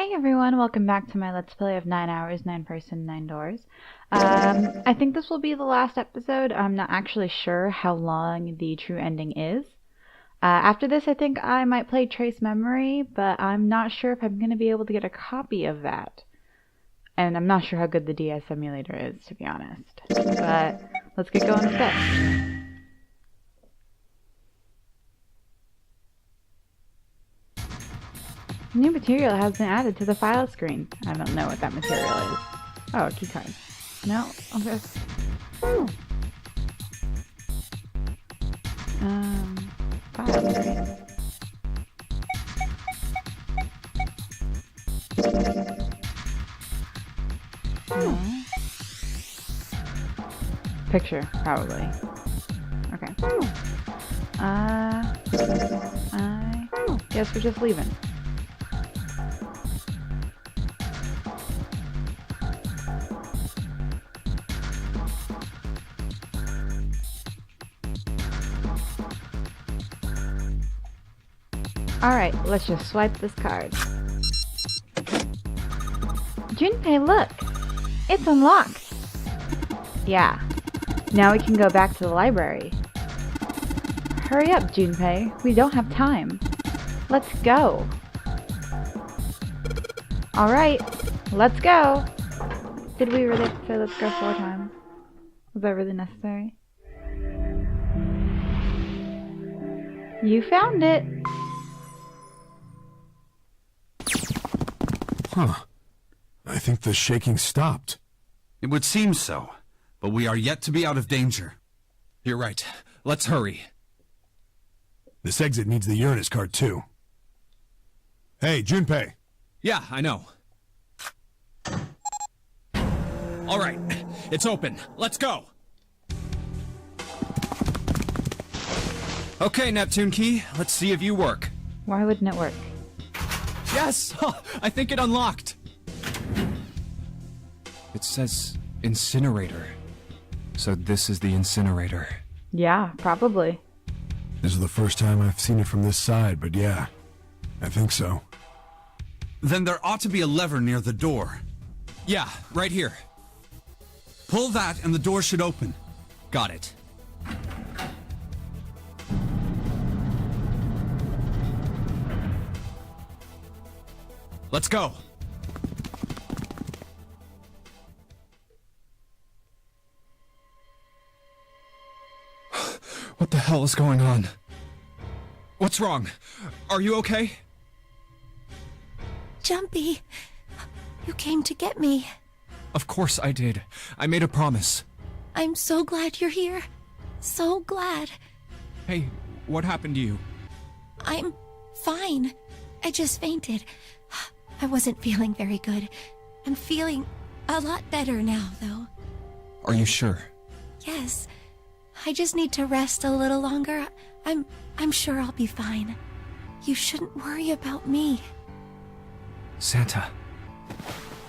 Hey everyone, welcome back to my Let's Play of 9 Hours, 9 Person, 9 Doors. I think this will be the last episode. I'm not actually sure how long the true ending is. After this, I think I might play Trace Memory, but I'm not sure if I'm going to be able to get a copy of that. And I'm not sure how good the DS emulator is, to be honest. But let's get going instead. New material has been added to the file screen. I don't know what that material is. Oh, a keycard. No, okay. File screen. No. Picture, probably. Okay. I guess we're just leaving. Alright, let's just swipe this card. Junpei, look! It's unlocked! Yeah. Now we can go back to the library. Hurry up, Junpei. We don't have time. Let's go. Alright, let's go! Did we really say let's go 4 times? Was that really necessary? You found it! Huh. I think the shaking stopped. It would seem so, but we are yet to be out of danger. You're right. Let's hurry. This exit needs the Uranus card, too. Hey, Junpei. Yeah, I know. All right, it's open. Let's go. Okay, Neptune Key, let's see if you work. Why wouldn't it work? Yes! I think it unlocked! It says incinerator. So this is the incinerator. Yeah, probably. This is the first time I've seen it from this side, but yeah, I think so. Then there ought to be a lever near the door. Yeah, right here. Pull that and the door should open. Got it. Let's go. What the hell is going on? What's wrong? Are you okay? Jumpy, you came to get me. Of course I did. I made a promise. I'm so glad you're here. So glad. Hey, what happened to you? I'm fine. I just fainted. I wasn't feeling very good. I'm feeling a lot better now, though. Are you sure? Yes. I just need to rest a little longer. I'm sure I'll be fine. You shouldn't worry about me. Santa.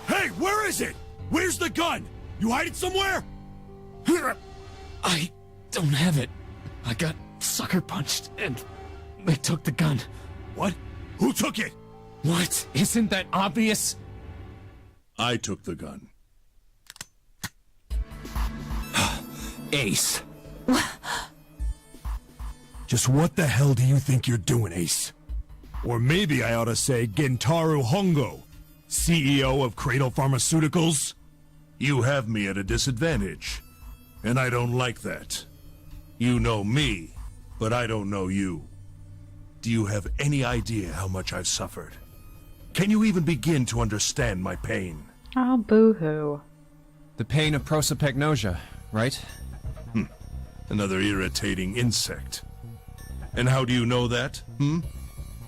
Hey, where is it? Where's the gun? You hide it somewhere? I don't have it. I got sucker punched and they took the gun. What? Who took it? What? Isn't that obvious? I took the gun. Ace. Just what the hell do you think you're doing, Ace? Or maybe I ought to say Gentaro Hongo, CEO of Cradle Pharmaceuticals? You have me at a disadvantage, and I don't like that. You know me, but I don't know you. Do you have any idea how much I've suffered? Can you even begin to understand my pain? Oh, boo-hoo. The pain of prosopagnosia, right? Another irritating insect. And how do you know that,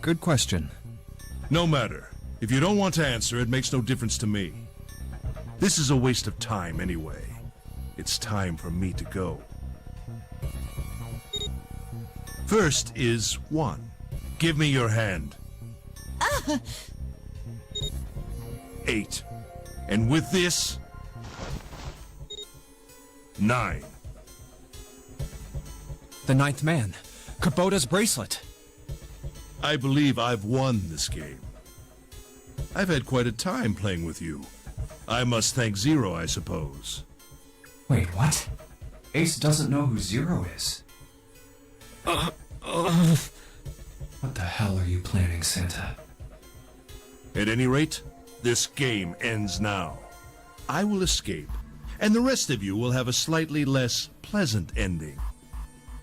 Good question. No matter. If you don't want to answer, it makes no difference to me. This is a waste of time anyway. It's time for me to go. First is 1. Give me your hand. 8. And with this... 9. The ninth man. Kubota's bracelet. I believe I've won this game. I've had quite a time playing with you. I must thank Zero, I suppose. Wait, what? Ace doesn't know who Zero is. What the hell are you planning, Santa? At any rate, this game ends now. I will escape, and the rest of you will have a slightly less pleasant ending.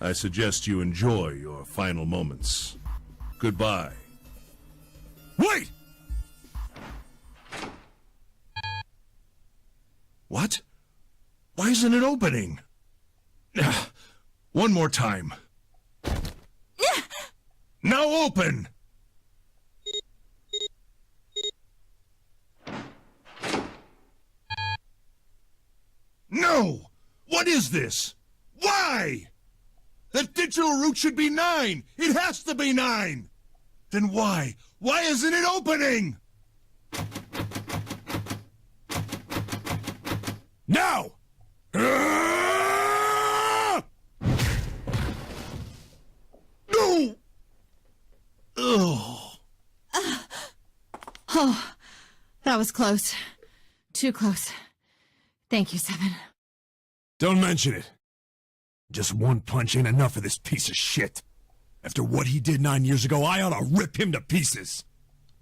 I suggest you enjoy your final moments. Goodbye. Wait! What? Why isn't it opening? One more time. Now open! No! What is this? Why? That digital route should be 9! It has to be 9! Then why? Why isn't it opening? Now! No! Ugh. Oh, that was close. Too close. Thank you, Seven. Don't mention it. Just one punch ain't enough for this piece of shit. After what he did 9 years ago, I ought to rip him to pieces.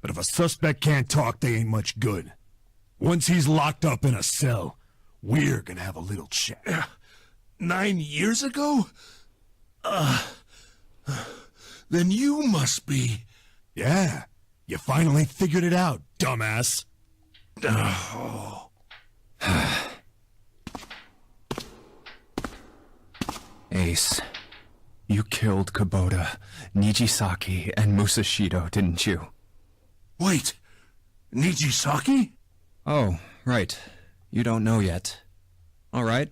But if a suspect can't talk, they ain't much good. Once he's locked up in a cell, we're gonna have a little chat. 9 years ago? Then you must be... Yeah, you finally figured it out, dumbass. Oh. Ace, you killed Kubota, Nijisaki, and Musashido, didn't you? Wait, Nijisaki? Oh, right. You don't know yet. All right.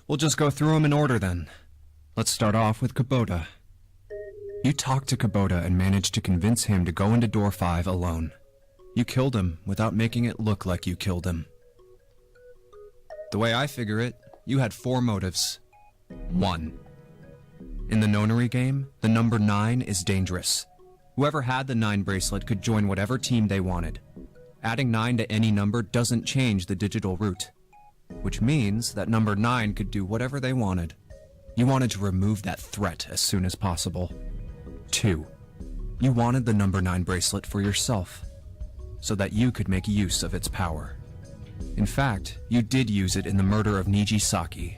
We'll just go through them in order then. Let's start off with Kubota. You talked to Kubota and managed to convince him to go into door 5 alone. You killed him without making it look like you killed him. The way I figure it, you had 4 motives. 1. In the Nonary game, the number 9 is dangerous. Whoever had the 9 bracelet could join whatever team they wanted. Adding 9 to any number doesn't change the digital route, which means that number 9 could do whatever they wanted. You wanted to remove that threat as soon as possible. 2. You wanted the number 9 bracelet for yourself, so that you could make use of its power. In fact, you did use it in the murder of Nijisaki.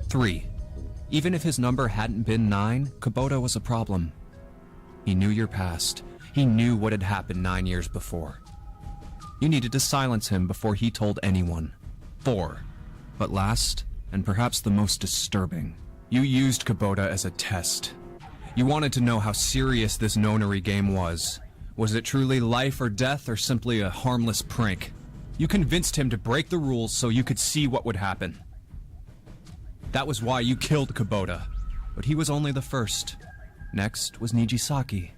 3. Even if his number hadn't been 9, Kubota was a problem. He knew your past. He knew what had happened 9 years before. You needed to silence him before he told anyone. 4. But last, and perhaps the most disturbing, you used Kubota as a test. You wanted to know how serious this Nonary game was. Was it truly life or death, or simply a harmless prank? You convinced him to break the rules so you could see what would happen. That was why you killed Kubota. But he was only the first. Next was Nijisaki.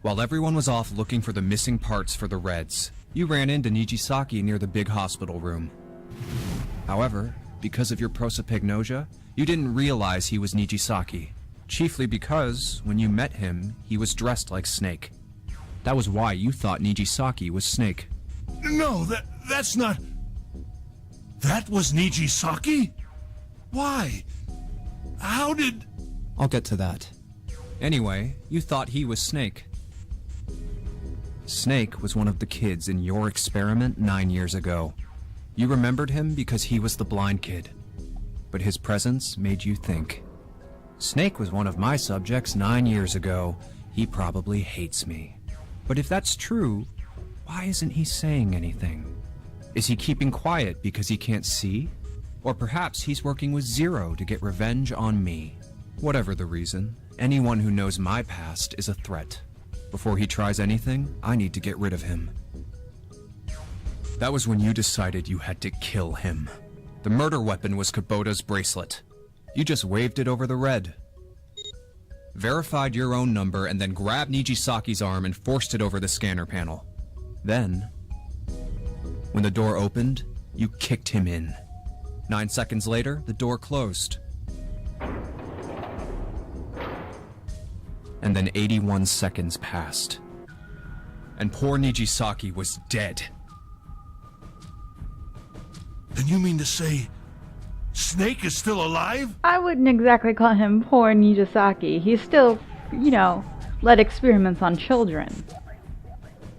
While everyone was off looking for the missing parts for the Reds, you ran into Nijisaki near the big hospital room. However, because of your prosopagnosia, you didn't realize he was Nijisaki. Chiefly because, when you met him, he was dressed like Snake. That was why you thought Nijisaki was Snake. No, that's not... That was Nijisaki? Why? How did... I'll get to that. Anyway, you thought he was Snake. Snake was one of the kids in your experiment 9 years ago. You remembered him because he was the blind kid. But his presence made you think. Snake was one of my subjects 9 years ago. He probably hates me. But if that's true, why isn't he saying anything? Is he keeping quiet because he can't see? Or perhaps he's working with Zero to get revenge on me. Whatever the reason, anyone who knows my past is a threat. Before he tries anything, I need to get rid of him. That was when you decided you had to kill him. The murder weapon was Kubota's bracelet. You just waved it over the Red. Verified your own number and then grabbed Nijisaki's arm and forced it over the scanner panel. Then, when the door opened, you kicked him in. 9 seconds later, the door closed. And then 81 seconds passed. and poor Nijisaki was dead. Then you mean to say Snake is still alive? I wouldn't exactly call him poor Nijisaki. He's still, led experiments on children.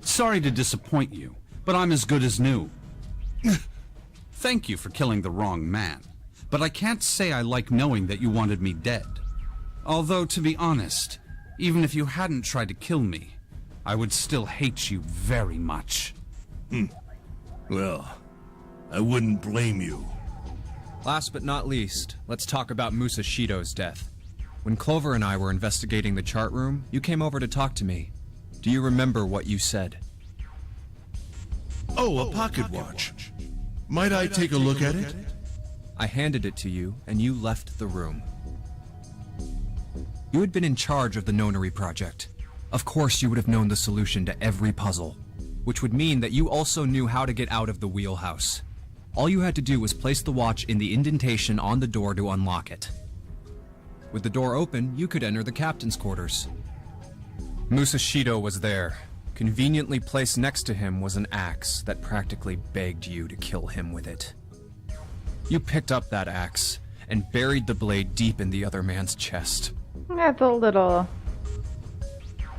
Sorry to disappoint you, but I'm as good as new. Thank you for killing the wrong man, but I can't say I like knowing that you wanted me dead. Although, to be honest, even if you hadn't tried to kill me, I would still hate you very much. Well, I wouldn't blame you. Last but not least, let's talk about Musashido's death. When Clover and I were investigating the chart room, you came over to talk to me. Do you remember what you said? Oh, a pocket watch. Might I take a look at it? I handed it to you, and you left the room. You had been in charge of the Nonary project. Of course you would have known the solution to every puzzle, which would mean that you also knew how to get out of the wheelhouse. All you had to do was place the watch in the indentation on the door to unlock it. With the door open, you could enter the captain's quarters. Musashido was there. Conveniently placed next to him was an axe that practically begged you to kill him with it. You picked up that axe and buried the blade deep in the other man's chest. That's a little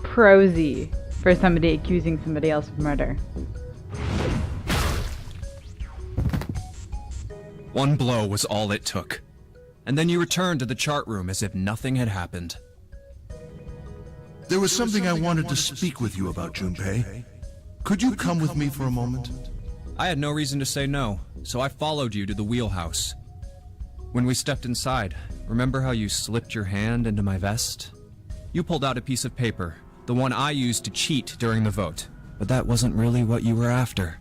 prosy for somebody accusing somebody else of murder. One blow was all it took. And then you returned to the chart room as if nothing had happened. There was something I wanted to speak with you about, Junpei. Could you come with me for a moment? I had no reason to say no, so I followed you to the wheelhouse. When we stepped inside, remember how you slipped your hand into my vest? You pulled out a piece of paper, the one I used to cheat during the vote. But that wasn't really what you were after.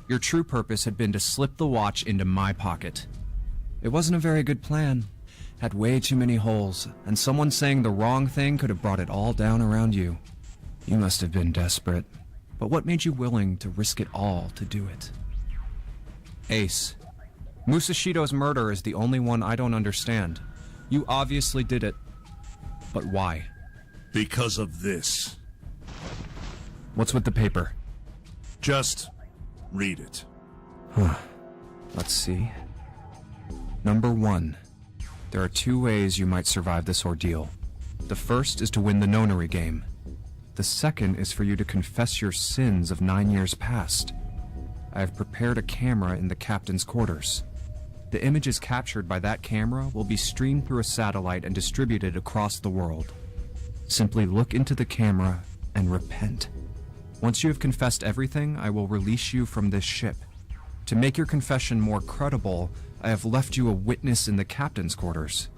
Your true purpose had been to slip the watch into my pocket. It wasn't a very good plan. Had way too many holes, and someone saying the wrong thing could have brought it all down around you. You must have been desperate. But what made you willing to risk it all to do it? Ace, Musashido's murder is the only one I don't understand. You obviously did it. But why? Because of this. What's with the paper? Just read it. Let's see. Number 1. There are 2 ways you might survive this ordeal. The first is to win the Nonary game. The second is for you to confess your sins of 9 years past. I have prepared a camera in the captain's quarters. The images captured by that camera will be streamed through a satellite and distributed across the world. Simply look into the camera and repent. Once you have confessed everything, I will release you from this ship. To make your confession more credible, I have left you a witness in the captain's quarters.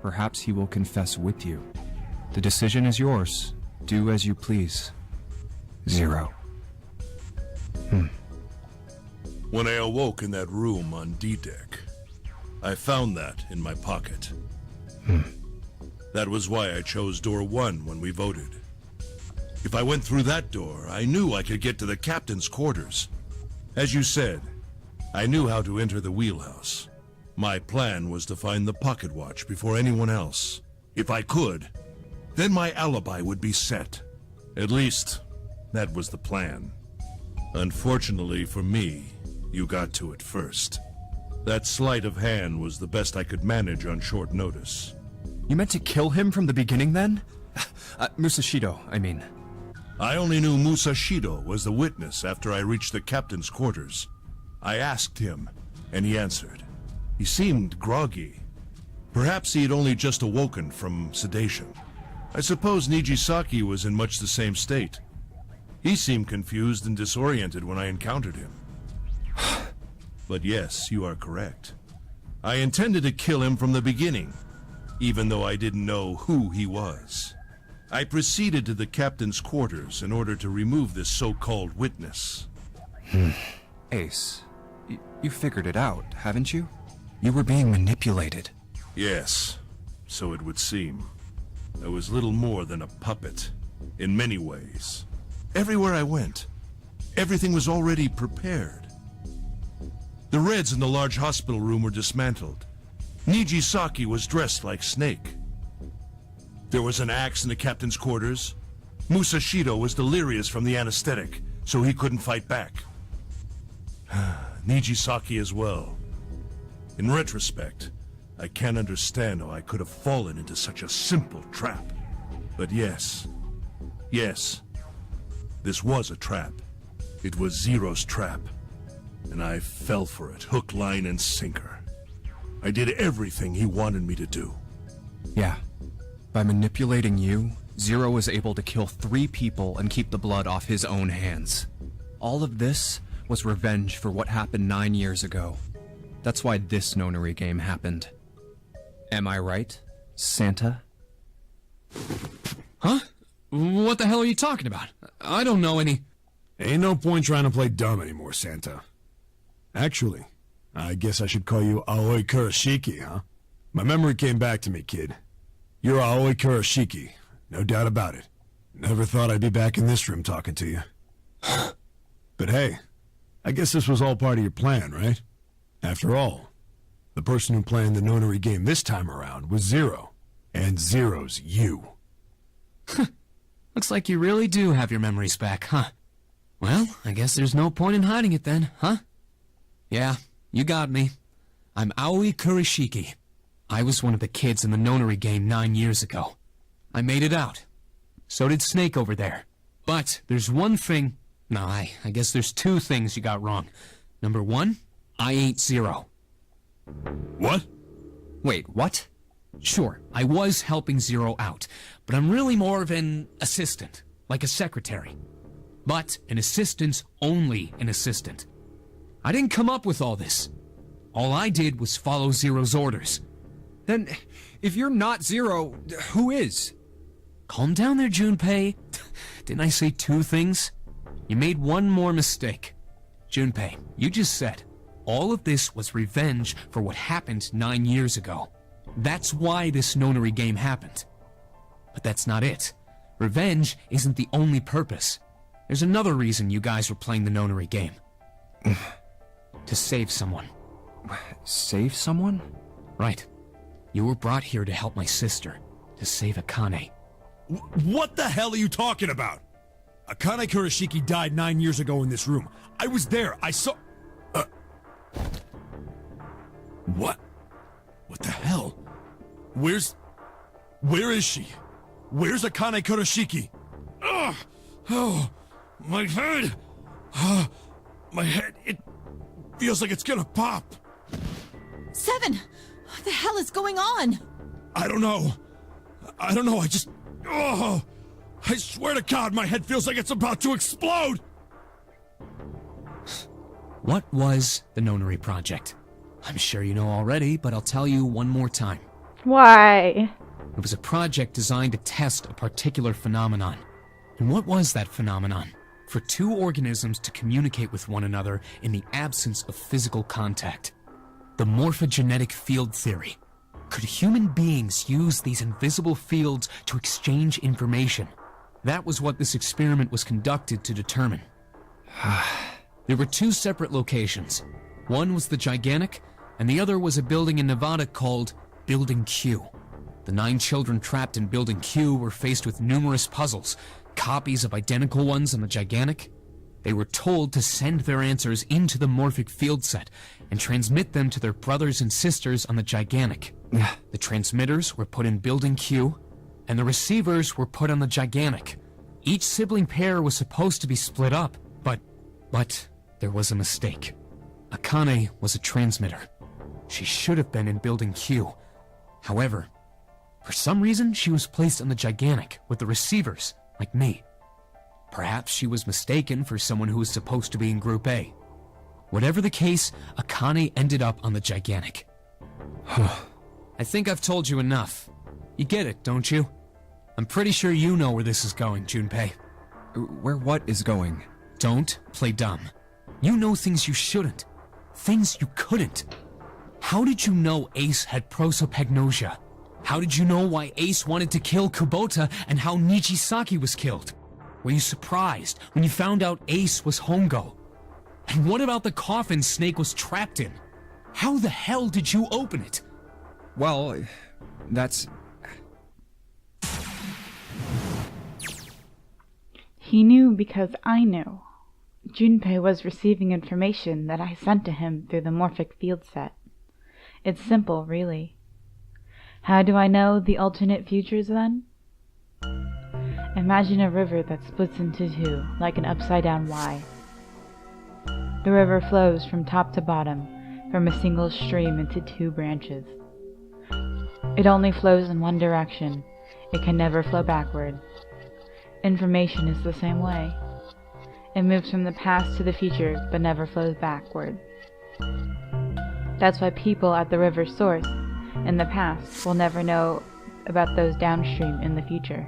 Perhaps he will confess with you. The decision is yours. Do as you please. 0. When I awoke in that room on D-Deck, I found that in my pocket. That was why I chose door 1 when we voted. If I went through that door, I knew I could get to the captain's quarters. As you said, I knew how to enter the wheelhouse. My plan was to find the pocket watch before anyone else. If I could, then my alibi would be set. At least, that was the plan. Unfortunately for me, you got to it first. That sleight of hand was the best I could manage on short notice. You meant to kill him from the beginning then? Musashido, I mean. I only knew Musashido was the witness after I reached the captain's quarters. I asked him, and he answered. He seemed groggy. Perhaps he had only just awoken from sedation. I suppose Nijisaki was in much the same state. He seemed confused and disoriented when I encountered him. But yes, you are correct. I intended to kill him from the beginning, even though I didn't know who he was. I proceeded to the captain's quarters in order to remove this so-called witness. Ace, you figured it out, haven't you? You were being manipulated. Yes, so it would seem. I was little more than a puppet, in many ways. Everywhere I went, everything was already prepared. The Reds in the large hospital room were dismantled. Nijisaki was dressed like Snake. There was an axe in the captain's quarters. Musashido was delirious from the anesthetic, so he couldn't fight back. Nijisaki as well. In retrospect, I can't understand how I could have fallen into such a simple trap. But yes, this was a trap. It was Zero's trap. And I fell for it, hook, line, and sinker. I did everything he wanted me to do. Yeah. By manipulating you, Zero was able to kill 3 people and keep the blood off his own hands. All of this was revenge for what happened 9 years ago. That's why this Nonary game happened. Am I right, Santa? Huh? What the hell are you talking about? I don't know any... Ain't no point trying to play dumb anymore, Santa. Actually, I guess I should call you Aoi Kurashiki, huh? My memory came back to me, kid. You're Aoi Kurashiki, no doubt about it. Never thought I'd be back in this room talking to you. But hey, I guess this was all part of your plan, right? After all, the person who planned the Nonary game this time around was Zero. And Zero's you. Looks like you really do have your memories back, huh? Well, I guess there's no point in hiding it then, huh? Yeah, you got me. I'm Aoi Kurashiki. I was one of the kids in the Nonary game 9 years ago. I made it out. So did Snake over there. But there's one thing... No, I guess there's 2 things you got wrong. Number 1, I ain't Zero. What? Wait, what? Sure, I was helping Zero out, but I'm really more of an assistant, like a secretary. But an assistant's only an assistant. I didn't come up with all this. All I did was follow Zero's orders. Then, if you're not Zero, who is? Calm down there, Junpei. Didn't I say 2 things? You made one more mistake. Junpei, you just said, all of this was revenge for what happened 9 years ago. That's why this Nonary game happened. But that's not it. Revenge isn't the only purpose. There's another reason you guys were playing the Nonary game. To save someone. Save someone? Right. You were brought here to help my sister, to save Akane. What the hell are you talking about? Akane Kurashiki died 9 years ago in this room. I was there. I saw... What? What the hell? Where is she? Where's Akane Kurashiki? Ugh! Oh, my head! My head, it feels like it's gonna pop. 7! What the hell is going on? I don't know. I just... Oh! I swear to God, my head feels like it's about to explode! What was the Nonary Project? I'm sure you know already, but I'll tell you one more time. Why? It was a project designed to test a particular phenomenon. And what was that phenomenon? For 2 organisms to communicate with one another in the absence of physical contact. The morphogenetic field theory. Could human beings use these invisible fields to exchange information? That was what this experiment was conducted to determine. There were 2 separate locations. One was the Gigantic, and the other was a building in Nevada called Building Q. The 9 children trapped in Building Q were faced with numerous puzzles, copies of identical ones on the Gigantic. They were told to send their answers into the morphic field set and transmit them to their brothers and sisters on the Gigantic. The transmitters were put in Building Q, and the receivers were put on the Gigantic. Each sibling pair was supposed to be split up, but there was a mistake. Akane was a transmitter. She should have been in Building Q. However, for some reason she was placed on the Gigantic with the receivers, like me. Perhaps she was mistaken for someone who was supposed to be in Group A. Whatever the case, Akane ended up on the Gigantic. I think I've told you enough. You get it, don't you? I'm pretty sure you know where this is going, Junpei. Where what is going? Don't play dumb. You know things you shouldn't. Things you couldn't. How did you know Ace had prosopagnosia? How did you know why Ace wanted to kill Kubota and how Nijisaki was killed? Were you surprised when you found out Ace was Hongo? And what about the coffin Snake was trapped in? How the hell did you open it? Well, that's... He knew because I knew. Junpei was receiving information that I sent to him through the morphic field set. It's simple, really. How do I know the alternate futures, then? Imagine a river that splits into two, like an upside-down Y. The river flows from top to bottom, from a single stream into two branches. It only flows in one direction. It can never flow backward. Information is the same way. It moves from the past to the future, but never flows backward. That's why people at the river's source, in the past, will never know about those downstream in the future.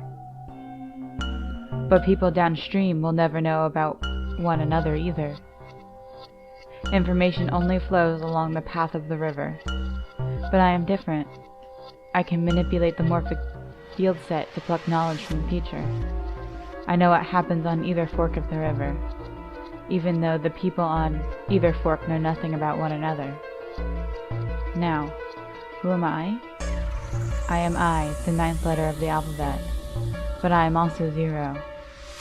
But people downstream will never know about one another either. Information only flows along the path of the river. But I am different. I can manipulate the morphic field set to pluck knowledge from the future. I know what happens on either fork of the river, even though the people on either fork know nothing about one another. Now, who am I? I am I, the 9th letter of the alphabet. But I am also 0.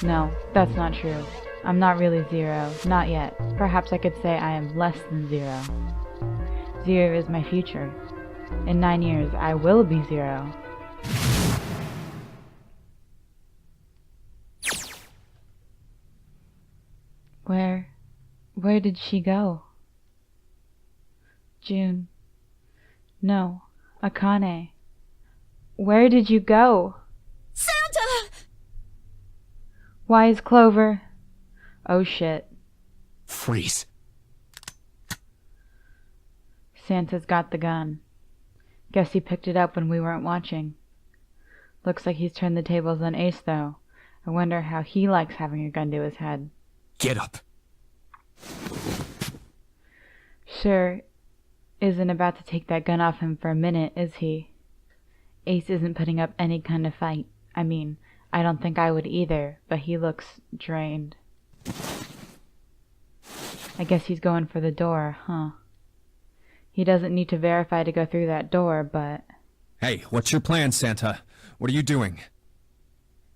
No, that's not true. I'm not really 0, not yet. Perhaps I could say I am less than 0. 0 is my future. In 9 years, I will be 0. Where did she go? June. No, Akane. Where did you go? Santa! Why is Clover? Oh shit. Freeze. Santa's got the gun. Guess he picked it up when we weren't watching. Looks like he's turned the tables on Ace, though. I wonder how he likes having a gun to his head. Get up. Sure isn't about to take that gun off him for a minute, is he? Ace isn't putting up any kind of fight. I mean, I don't think I would either, but he looks drained. I guess he's going for the door, huh? He doesn't need to verify to go through that door, but... Hey, what's your plan, Santa? What are you doing?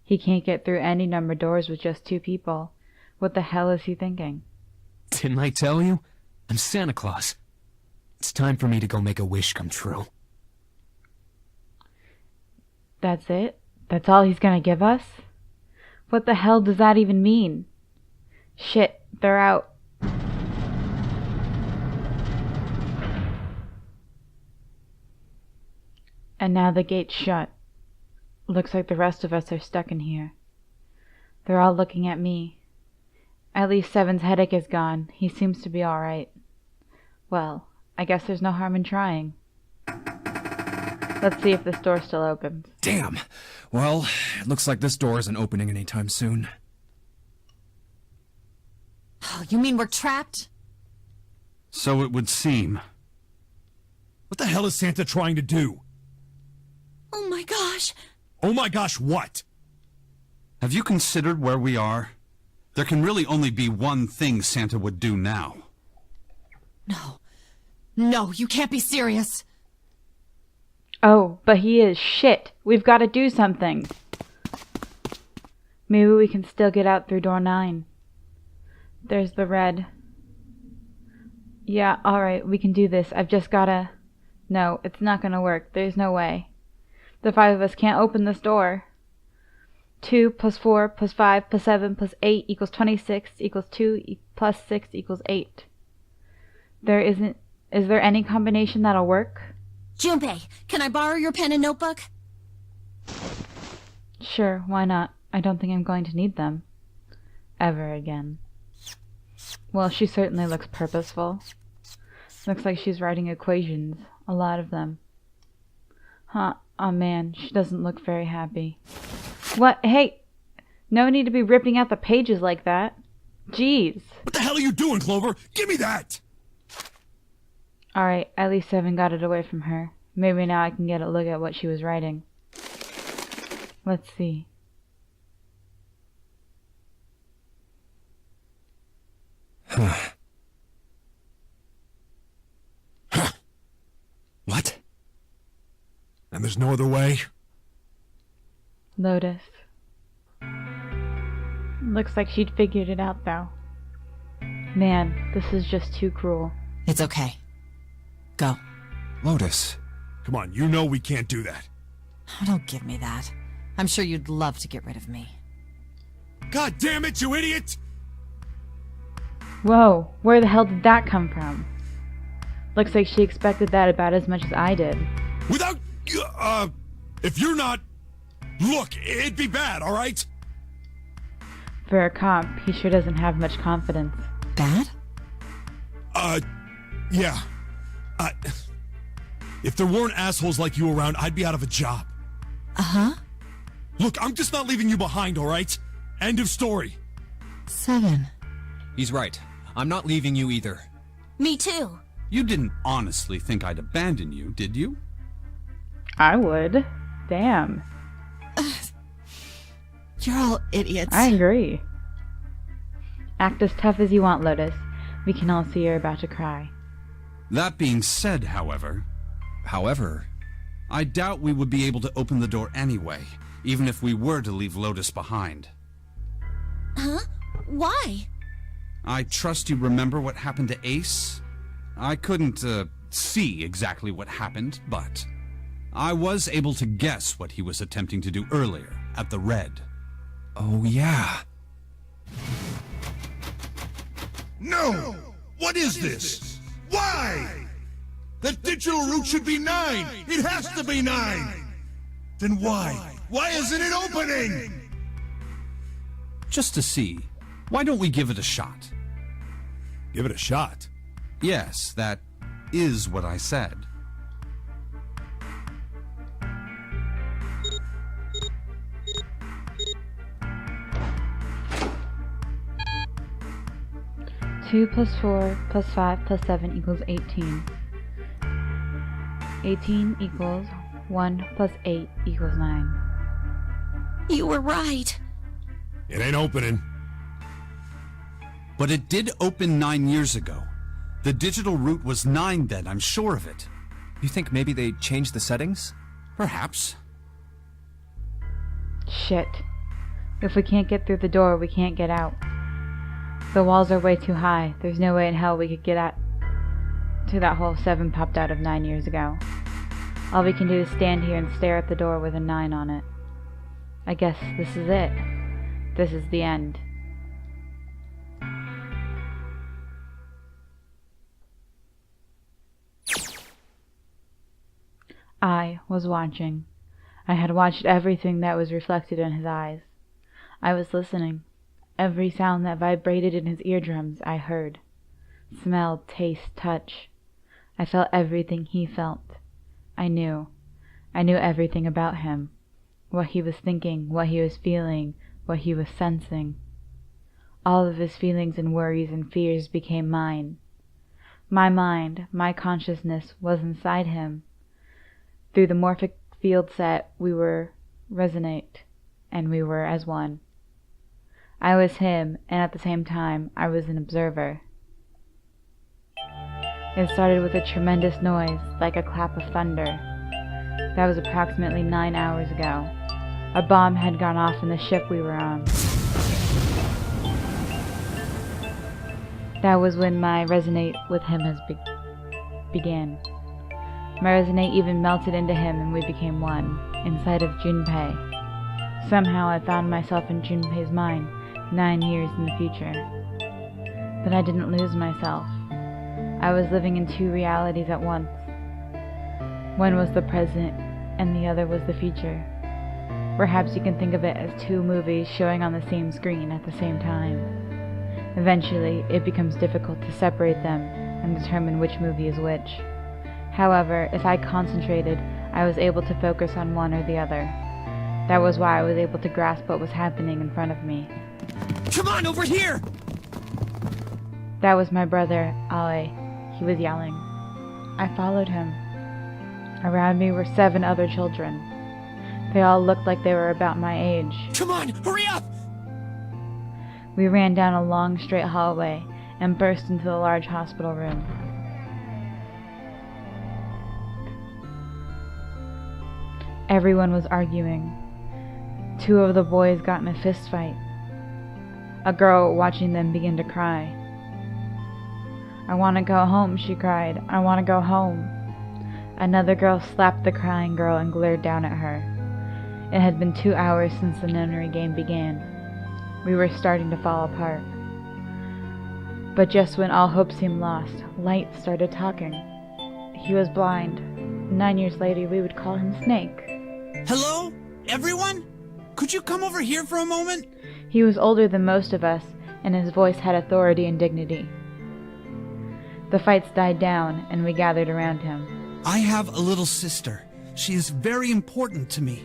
He can't get through any numbered doors with just 2 people. What the hell is he thinking? Didn't I tell you? I'm Santa Claus. It's time for me to go make a wish come true. That's it? That's all he's gonna give us? What the hell does that even mean? Shit, they're out. And now the gate's shut. Looks like the rest of us are stuck in here. They're all looking at me. At least Seven's headache is gone. He seems to be alright. Well, I guess there's no harm in trying. Let's see if this door still opens. Damn. Well, it looks like this door isn't opening anytime soon. Oh, you mean we're trapped? So it would seem. What the hell is Santa trying to do? Oh my gosh. Oh my gosh, what? Have you considered where we are? There can really only be one thing Santa would do now. No. No, you can't be serious. Oh, but he is shit. We've got to do something. Maybe we can still get out through door 9. There's the red. Yeah, alright, we can do this. I've just gotta... No, it's not gonna work. There's no way. The 5 of us can't open this door. 2 plus 4 plus 5 plus 7 plus 8 equals 26 equals 2 plus 6 equals 8. Is there any combination that'll work? Junpei, can I borrow your pen and notebook? Sure, why not? I don't think I'm going to need them. Ever again. Well, she certainly looks purposeful. Looks like she's writing equations. A lot of them. Huh, oh man, she doesn't look very happy. What? Hey! No need to be ripping out the pages like that. Jeez. What the hell are you doing, Clover? Give me that! Alright, at least 7 got it away from her. Maybe now I can get a look at what she was writing. Let's see. What? And there's no other way? Lotus. Looks like she'd figured it out, though. Man, this is just too cruel. It's okay. Go. Lotus. Come on, you know we can't do that. Oh, don't give me that. I'm sure you'd love to get rid of me. God damn it, you idiot! Whoa, where the hell did that come from? Looks like she expected that about as much as I did. Without, if you're not... Look, it'd be bad, alright? For a cop, he sure doesn't have much confidence. Bad? Yeah. If there weren't assholes like you around, I'd be out of a job. Uh-huh. Look, I'm just not leaving you behind, alright? End of story. 7. He's right. I'm not leaving you either. Me too. You didn't honestly think I'd abandon you, did you? I would. Damn. You're all idiots. I agree. Act as tough as you want, Lotus. We can all see you're about to cry. That being said, however, I doubt we would be able to open the door anyway, even if we were to leave Lotus behind. Huh? Why? I trust you remember what happened to Ace? I couldn't, see exactly what happened, but I was able to guess what he was attempting to do earlier at the Red. Oh, yeah. No! What is this? Why? The digital route should be 9! It has to be 9! Then why? Why isn't it opening? Just to see, why don't we give it a shot? Give it a shot. Yes, that is what I said. Two plus 4 plus 5 plus 7 equals 18. 18 equals 1 plus 8 equals 9. You were right. It ain't opening. But it did open 9 years ago. The digital route was 9 then, I'm sure of it. You think maybe they changed the settings? Perhaps. Shit. If we can't get through the door, we can't get out. The walls are way too high. There's no way in hell we could get out to that hole 7 popped out of 9 years ago. All we can do is stand here and stare at the door with a 9 on it. I guess this is it. This is the end. I was watching. I had watched everything that was reflected in his eyes. I was listening. Every sound that vibrated in his eardrums I heard. Smell, taste, touch. I felt everything he felt. I knew. I knew everything about him. What he was thinking, what he was feeling, what he was sensing. All of his feelings and worries and fears became mine. My mind, my consciousness was inside him. Through the morphic field set we were resonate, and we were as one. I was him, and at the same time I was an observer. It started with a tremendous noise, like a clap of thunder. That was approximately 9 hours ago. A bomb had gone off in the ship we were on. That was when my resonate with him began. My resonate even melted into him and we became one, inside of Junpei. Somehow I found myself in Junpei's mind, 9 years in the future. But I didn't lose myself. I was living in 2 realities at once. One was the present, and the other was the future. Perhaps you can think of it as 2 movies showing on the same screen at the same time. Eventually, it becomes difficult to separate them and determine which movie is which. However, if I concentrated, I was able to focus on one or the other. That was why I was able to grasp what was happening in front of me. Come on, over here! That was my brother, Ale. He was yelling. I followed him. Around me were 7 other children. They all looked like they were about my age. Come on, hurry up! We ran down a long, straight hallway and burst into the large hospital room. Everyone was arguing. 2 of the boys got in a fist fight. a girl watching them began to cry. "I want to go home," she cried. "I want to go home." Another girl slapped the crying girl and glared down at her. It had been 2 hours since the Nonary game began. We were starting to fall apart. But just when all hope seemed lost, Light started talking. He was blind. 9 years later, we would call him Snake. Hello, everyone? Could you come over here for a moment? He was older than most of us, and his voice had authority and dignity. The fights died down, and we gathered around him. I have a little sister. She is very important to me.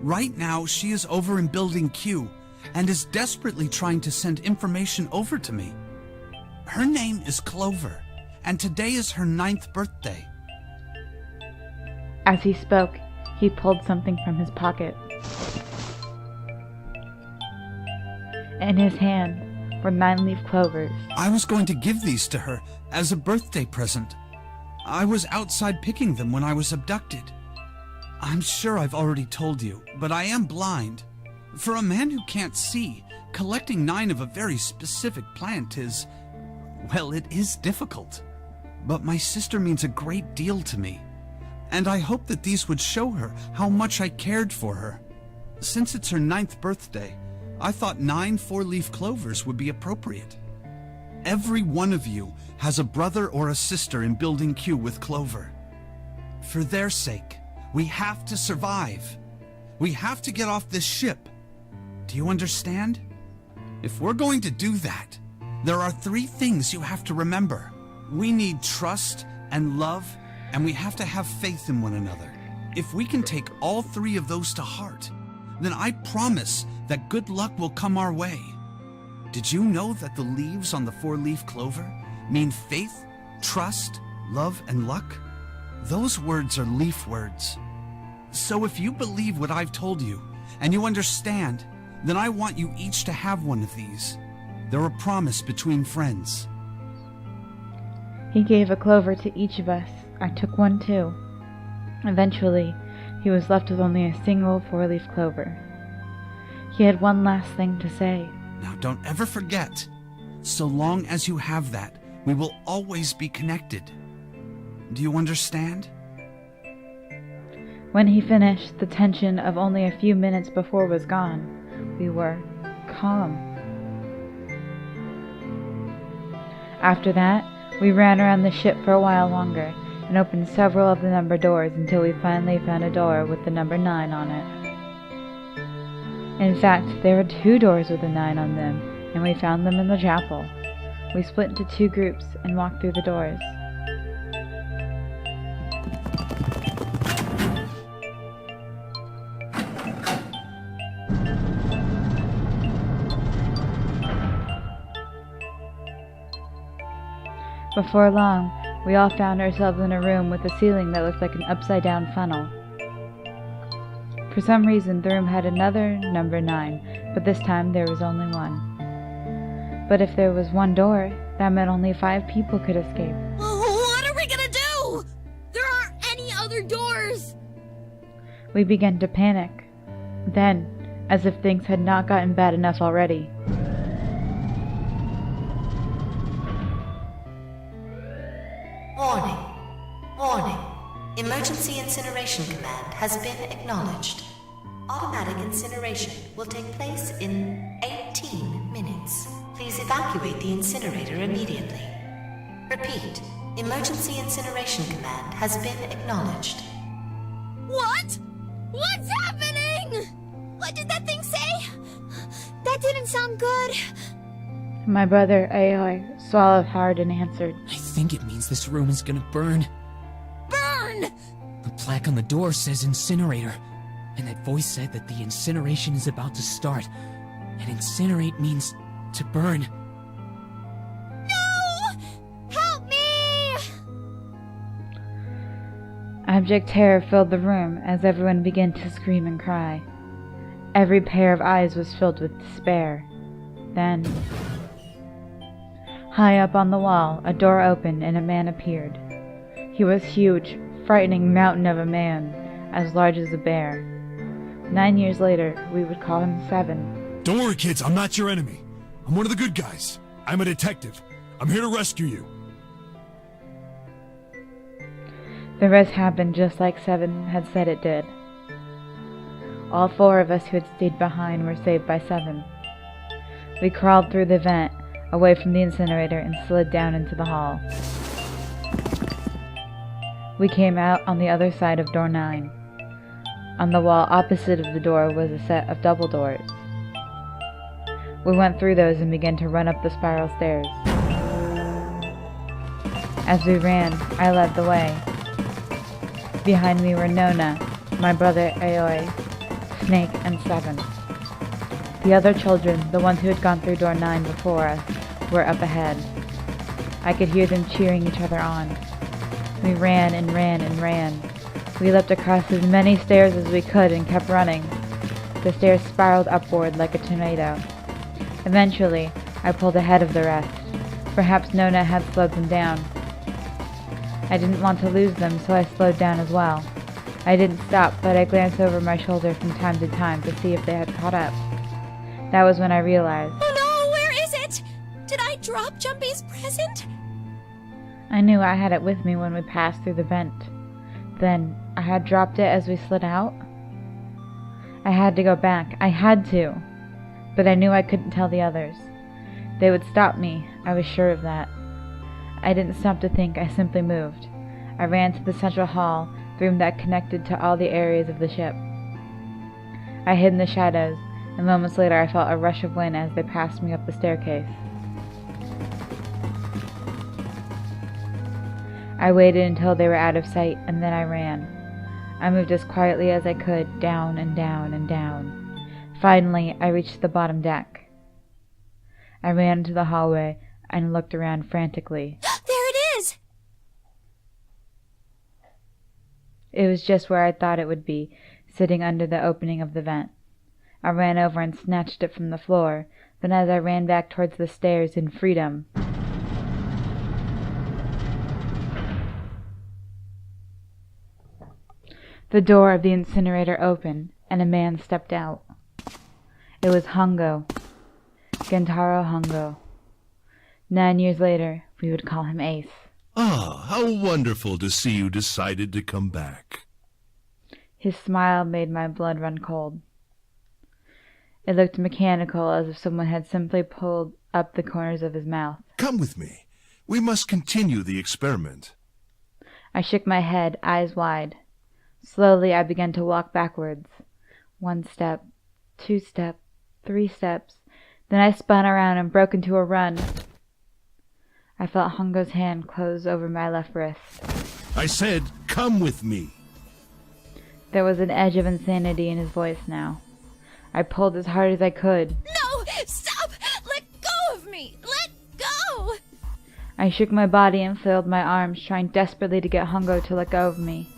Right now, she is over in Building Q, and is desperately trying to send information over to me. Her name is Clover, and today is her 9th birthday. As he spoke, he pulled something from his pocket. In his hand were 9-leaf clovers. I was going to give these to her as a birthday present. I was outside picking them when I was abducted. I'm sure I've already told you, but I am blind. For a man who can't see, collecting 9 of a very specific plant is, well, it is difficult. But my sister means a great deal to me, and I hope that these would show her how much I cared for her. Since it's her 9th birthday, I thought 9 4-leaf clovers would be appropriate. Every one of you has a brother or a sister in Building Q with Clover. For their sake, we have to survive. We have to get off this ship. Do you understand? If we're going to do that, there are 3 things you have to remember. We need trust and love, and we have to have faith in one another. If we can take all 3 of those to heart, then I promise that good luck will come our way. Did you know that the leaves on the 4-leaf clover mean faith, trust, love, and luck? Those words are leaf words. So if you believe what I've told you, and you understand, then I want you each to have one of these. They're a promise between friends. He gave a clover to each of us. I took one too. Eventually, he was left with only a single 4-leaf clover. He had one last thing to say. Now don't ever forget, so long as you have that, we will always be connected. Do you understand? When he finished, the tension of only a few minutes before was gone. We were calm. After that, we ran around the ship for a while longer and opened several of the number doors until we finally found a door with the number 9 on it. In fact, there were 2 doors with a 9 on them, and we found them in the chapel. We split into 2 groups and walked through the doors. Before long, we all found ourselves in a room with a ceiling that looked like an upside-down funnel. For some reason, the room had another number 9, but this time there was only 1. But if there was 1 door, that meant only 5 people could escape. What are we gonna do? There aren't any other doors! We began to panic. Then, as if things had not gotten bad enough already, Warning. Warning. Emergency incineration command has been acknowledged. Automatic incineration will take place in 18 minutes. Please evacuate the incinerator immediately. Repeat. Emergency incineration command has been acknowledged. What? What's happening? What did that thing say? That didn't sound good. my brother Aoi swallowed hard and answered, I think it means this room is gonna burn. Burn! The plaque on the door says incinerator, and that voice said that the incineration is about to start, and incinerate means to burn. No! Help me! Abject terror filled the room as everyone began to scream and cry. Every pair of eyes was filled with despair. Then, high up on the wall, a door opened and a man appeared. He was huge, frightening mountain of a man, as large as a bear. 9 years later, we would call him 7. Don't worry, kids, I'm not your enemy. I'm one of the good guys. I'm a detective. I'm here to rescue you. The rest happened just like Seven had said it did. All 4 of us who had stayed behind were saved by Seven. We crawled through the vent, away from the incinerator, and slid down into the hall. We came out on the other side of door 9. On the wall opposite of the door was a set of double doors. We went through those and began to run up the spiral stairs. As we ran, I led the way. Behind me were Nona, my brother Aoi, Snake, and Seven. The other children, the ones who had gone through door 9 before us, were up ahead. I could hear them cheering each other on. We ran and ran and ran. We leapt across as many stairs as we could and kept running. The stairs spiraled upward like a tornado. Eventually, I pulled ahead of the rest. Perhaps Nona had slowed them down. I didn't want to lose them, so I slowed down as well. I didn't stop, but I glanced over my shoulder from time to time to see if they had caught up. That was when I realized. Oh no, where is it? Did I drop Jumpy's present? I knew I had it with me when we passed through the vent. Then, I had dropped it as we slid out. I had to go back. I had to. But I knew I couldn't tell the others. They would stop me. I was sure of that. I didn't stop to think. I simply moved. I ran to the central hall, the room that connected to all the areas of the ship. I hid in the shadows, and moments later I felt a rush of wind as they passed me up the staircase. I waited until they were out of sight, and then I ran. I moved as quietly as I could, down and down and down. Finally, I reached the bottom deck. I ran into the hallway and looked around frantically. There it is! It was just where I thought it would be, sitting under the opening of the vent. I ran over and snatched it from the floor, then as I ran back towards the stairs in freedom, the door of the incinerator opened, and a man stepped out. It was Hongo. Gentaro Hongo. 9 years later, we would call him Ace. Ah, how wonderful to see you decided to come back. His smile made my blood run cold. It looked mechanical, as if someone had simply pulled up the corners of his mouth. Come with me. We must continue the experiment. I shook my head, eyes wide. Slowly, I began to walk backwards. 1 step, 2 steps, 3 steps. Then I spun around and broke into a run. I felt Hongo's hand close over my left wrist. I said, come with me. There was an edge of insanity in his voice now. I pulled as hard as I could. No! Stop! Let go of me! Let go! I shook my body and flailed my arms, trying desperately to get Hongo to let go of me.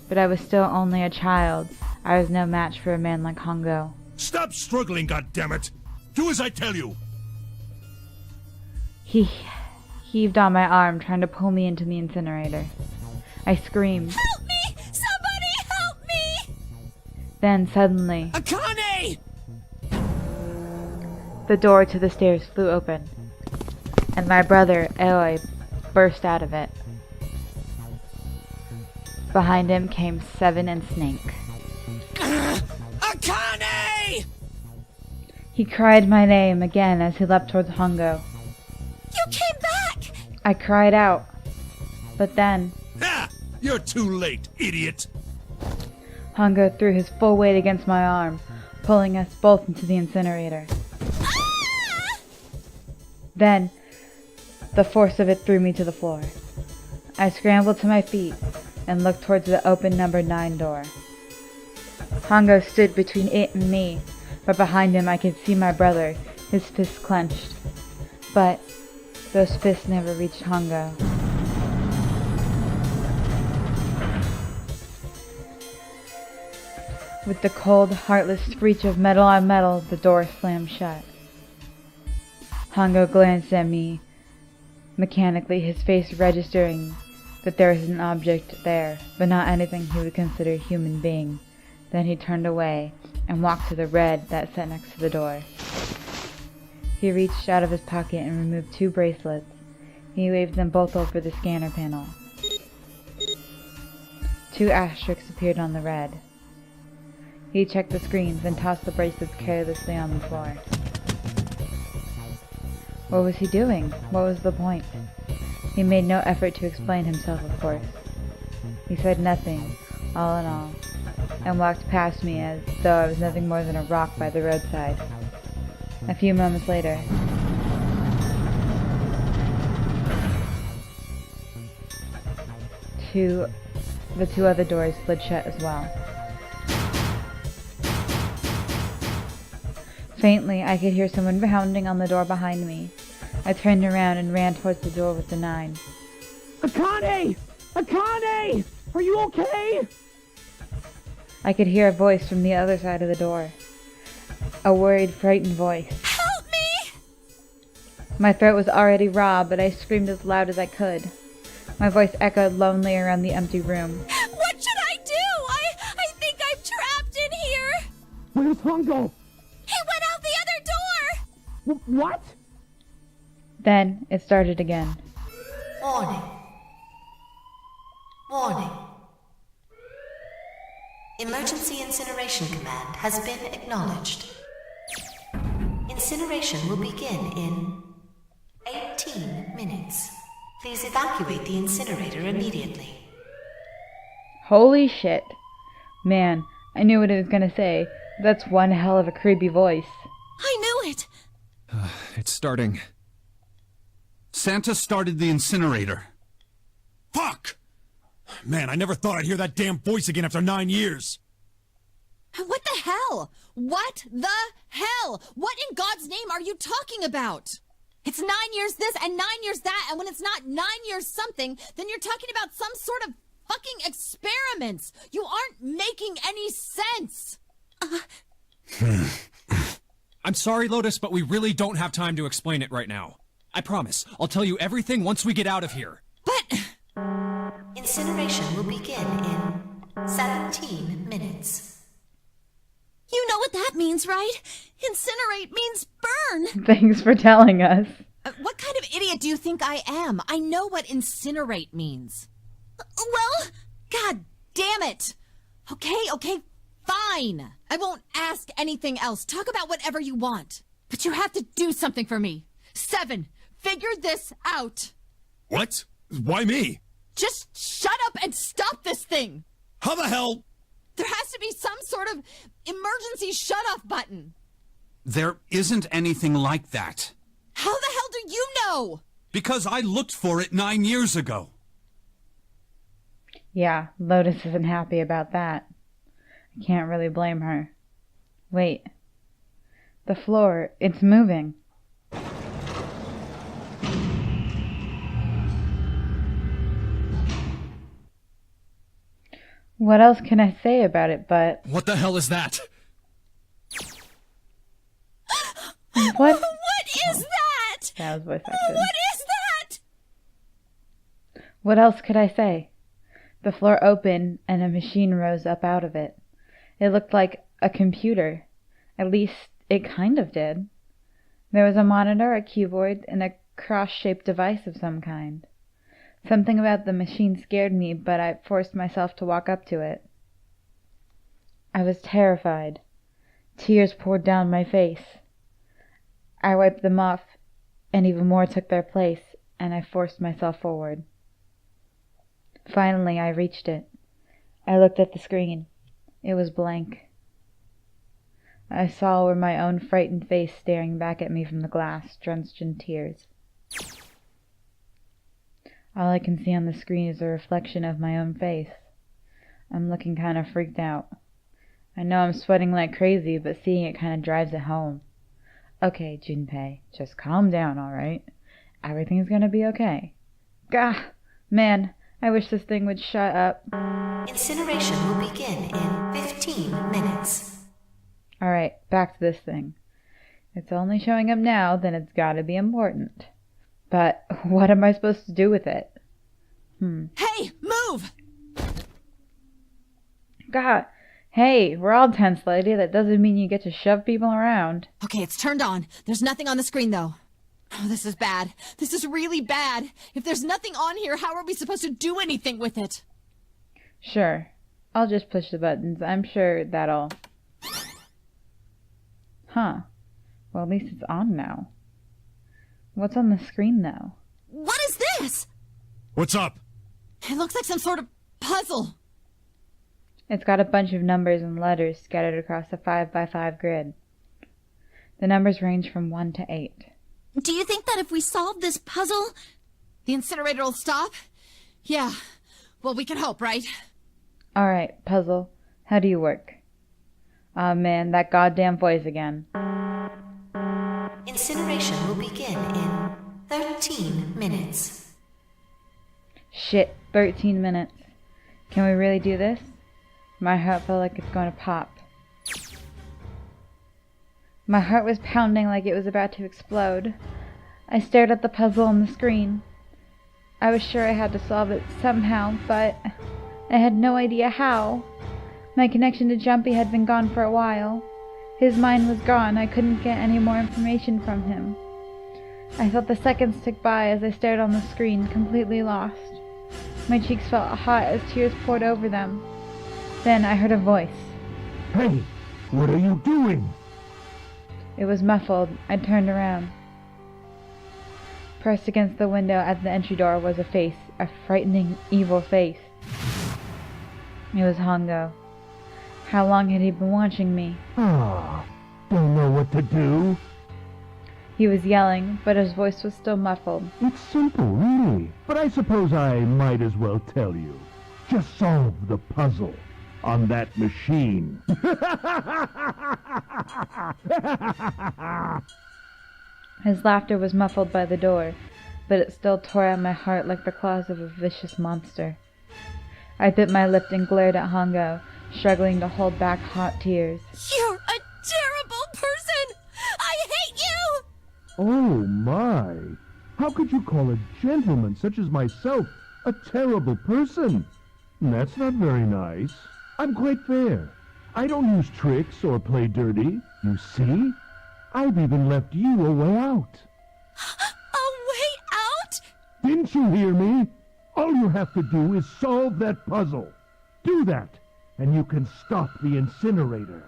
But I was still only a child. I was no match for a man like Hongo. Stop struggling, goddammit! Do as I tell you! He heaved on my arm, trying to pull me into the incinerator. I screamed. Help me! Somebody help me! Then, suddenly, Akane! the door to the stairs flew open, and my brother, Aoi, burst out of it. Behind him came Seven and Snake. Akane! He cried my name again as he leapt towards Hongo. You came back! I cried out. But then, Ha! You're too late, idiot! Hongo threw his full weight against my arm, pulling us both into the incinerator. Ah! Then, the force of it threw me to the floor. I scrambled to my feet and looked towards the open number 9 door. Hongo stood between it and me, but behind him I could see my brother, his fists clenched. But those fists never reached Hongo. With the cold, heartless screech of metal on metal, the door slammed shut. Hongo glanced at me, mechanically, his face registering that there was an object there, but not anything he would consider a human being. Then he turned away and walked to the red that sat next to the door. He reached out of his pocket and removed 2 bracelets. He waved them both over the scanner panel. 2 asterisks appeared on the red. He checked the screens, then tossed the bracelets carelessly on the floor. What was he doing? What was the point? He made no effort to explain himself, of course. He said nothing, all in all, and walked past me as though I was nothing more than a rock by the roadside. A few moments later, the 2 other doors slid shut as well. Faintly, I could hear someone pounding on the door behind me. I turned around and ran towards the door with the 9. Akane! Akane! Are you okay? I could hear a voice from the other side of the door. A worried, frightened voice. Help me! My throat was already raw, but I screamed as loud as I could. My voice echoed lonely around the empty room. What should I do? I think I'm trapped in here. Where's Hongo? He went out the other door. What? Then it started again. Warning. Warning. Emergency Incineration Command has been acknowledged. Incineration will begin in 18 minutes. Please evacuate the incinerator immediately. Holy shit. Man, I knew what it was gonna say. That's one hell of a creepy voice. I knew it. It's starting. Santa started the incinerator. Fuck! Man, I never thought I'd hear that damn voice again after 9 years. What the hell? What the hell? What in God's name are you talking about? It's 9 years this and 9 years that, and when it's not 9 years something, then you're talking about some sort of fucking experiments. You aren't making any sense. I'm sorry, Lotus, but we really don't have time to explain it right now. I promise. I'll tell you everything once we get out of here. But... Incineration will begin in 17 minutes. You know what that means, right? Incinerate means burn. Thanks for telling us. What kind of idiot do you think I am? I know what incinerate means. Well, god damn it. Okay, fine. I won't ask anything else. Talk about whatever you want. But you have to do something for me. 7, figure this out. What? Why me? Just shut up and stop this thing. How the hell? There has to be some sort of emergency shut-off button. There isn't anything like that. How the hell do you know? Because I looked for it 9 years ago. Yeah, Lotus isn't happy about that. I can't really blame her. Wait. The floor, it's moving. What else can I say about it but... What the hell is that? What? What is that? That was voice acted. What is that? What else could I say? The floor opened and a machine rose up out of it. It looked like a computer. At least, it kind of did. There was a monitor, a keyboard, and a cross-shaped device of some kind. Something about the machine scared me, but I forced myself to walk up to it. I was terrified. Tears poured down my face. I wiped them off, and even more took their place, and I forced myself forward. Finally, I reached it. I looked at the screen. It was blank. I saw were my own frightened face staring back at me from the glass, drenched in tears. All I can see on the screen is a reflection of my own face. I'm looking kind of freaked out. I know I'm sweating like crazy, but seeing it kind of drives it home. Okay, Junpei, just calm down, alright? Everything's gonna be okay. Gah! Man, I wish this thing would shut up. Incineration will begin in 15 minutes. Alright, back to this thing. It's only showing up now, then it's gotta be important. But what am I supposed to do with it? Hey, move! God, Hey, we're all tense, lady. That doesn't mean you get to shove people around. Okay, it's turned on. There's nothing on the screen, though. Oh, this is bad. This is really bad. If there's nothing on here, how are we supposed to do anything with it? Sure. I'll just push the buttons. I'm sure that'll... Huh. Well, at least it's on now. What's on the screen, though? What is this? What's up? It looks like some sort of puzzle. It's got a bunch of numbers and letters scattered across a 5x5 grid. The numbers range from 1 to 8. Do you think that if we solve this puzzle... The incinerator will stop? Yeah. Well, we can hope, right? Alright, puzzle. How do you work? Aw, man, that goddamn voice again. Incineration will begin in 13 minutes. Shit, 13 minutes. Can we really do this? My heart felt like it's going to pop. My heart was pounding like it was about to explode. I stared at the puzzle on the screen. I was sure I had to solve it somehow, but I had no idea how. My connection to Jumpy had been gone for a while. His mind was gone. I couldn't get any more information from him. I felt the seconds tick by as I stared on the screen, completely lost. My cheeks felt hot as tears poured over them. Then I heard a voice. Hey, what are you doing? It was muffled. I turned around. Pressed against the window at the entry door was a face, a frightening, evil face. It was Hongo. How long had he been watching me? Ah, don't know what to do. He was yelling, but his voice was still muffled. It's simple, really. But I suppose I might as well tell you. Just solve the puzzle on that machine. His laughter was muffled by the door, but it still tore at my heart like the claws of a vicious monster. I bit my lip and glared at Hongo, struggling to hold back hot tears. You're a terrible person! I hate you! Oh my! How could you call a gentleman such as myself a terrible person? That's not very nice. I'm quite fair. I don't use tricks or play dirty. You see? I've even left you a way out. A way out? Didn't you hear me? All you have to do is solve that puzzle. Do that, and you can stop the incinerator.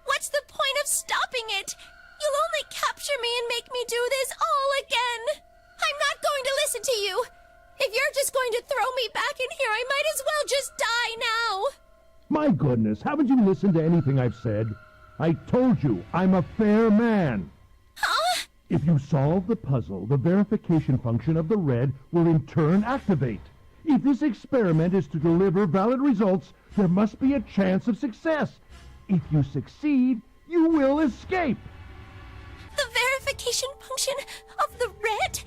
What's the point of stopping it? You'll only capture me and make me do this all again. I'm not going to listen to you. If you're just going to throw me back in here, I might as well just die now. My goodness, haven't you listened to anything I've said? I told you, I'm a fair man. Huh? If you solve the puzzle, the verification function of the red will in turn activate. If this experiment is to deliver valid results, there must be a chance of success. If you succeed, you will escape. The verification function of the red?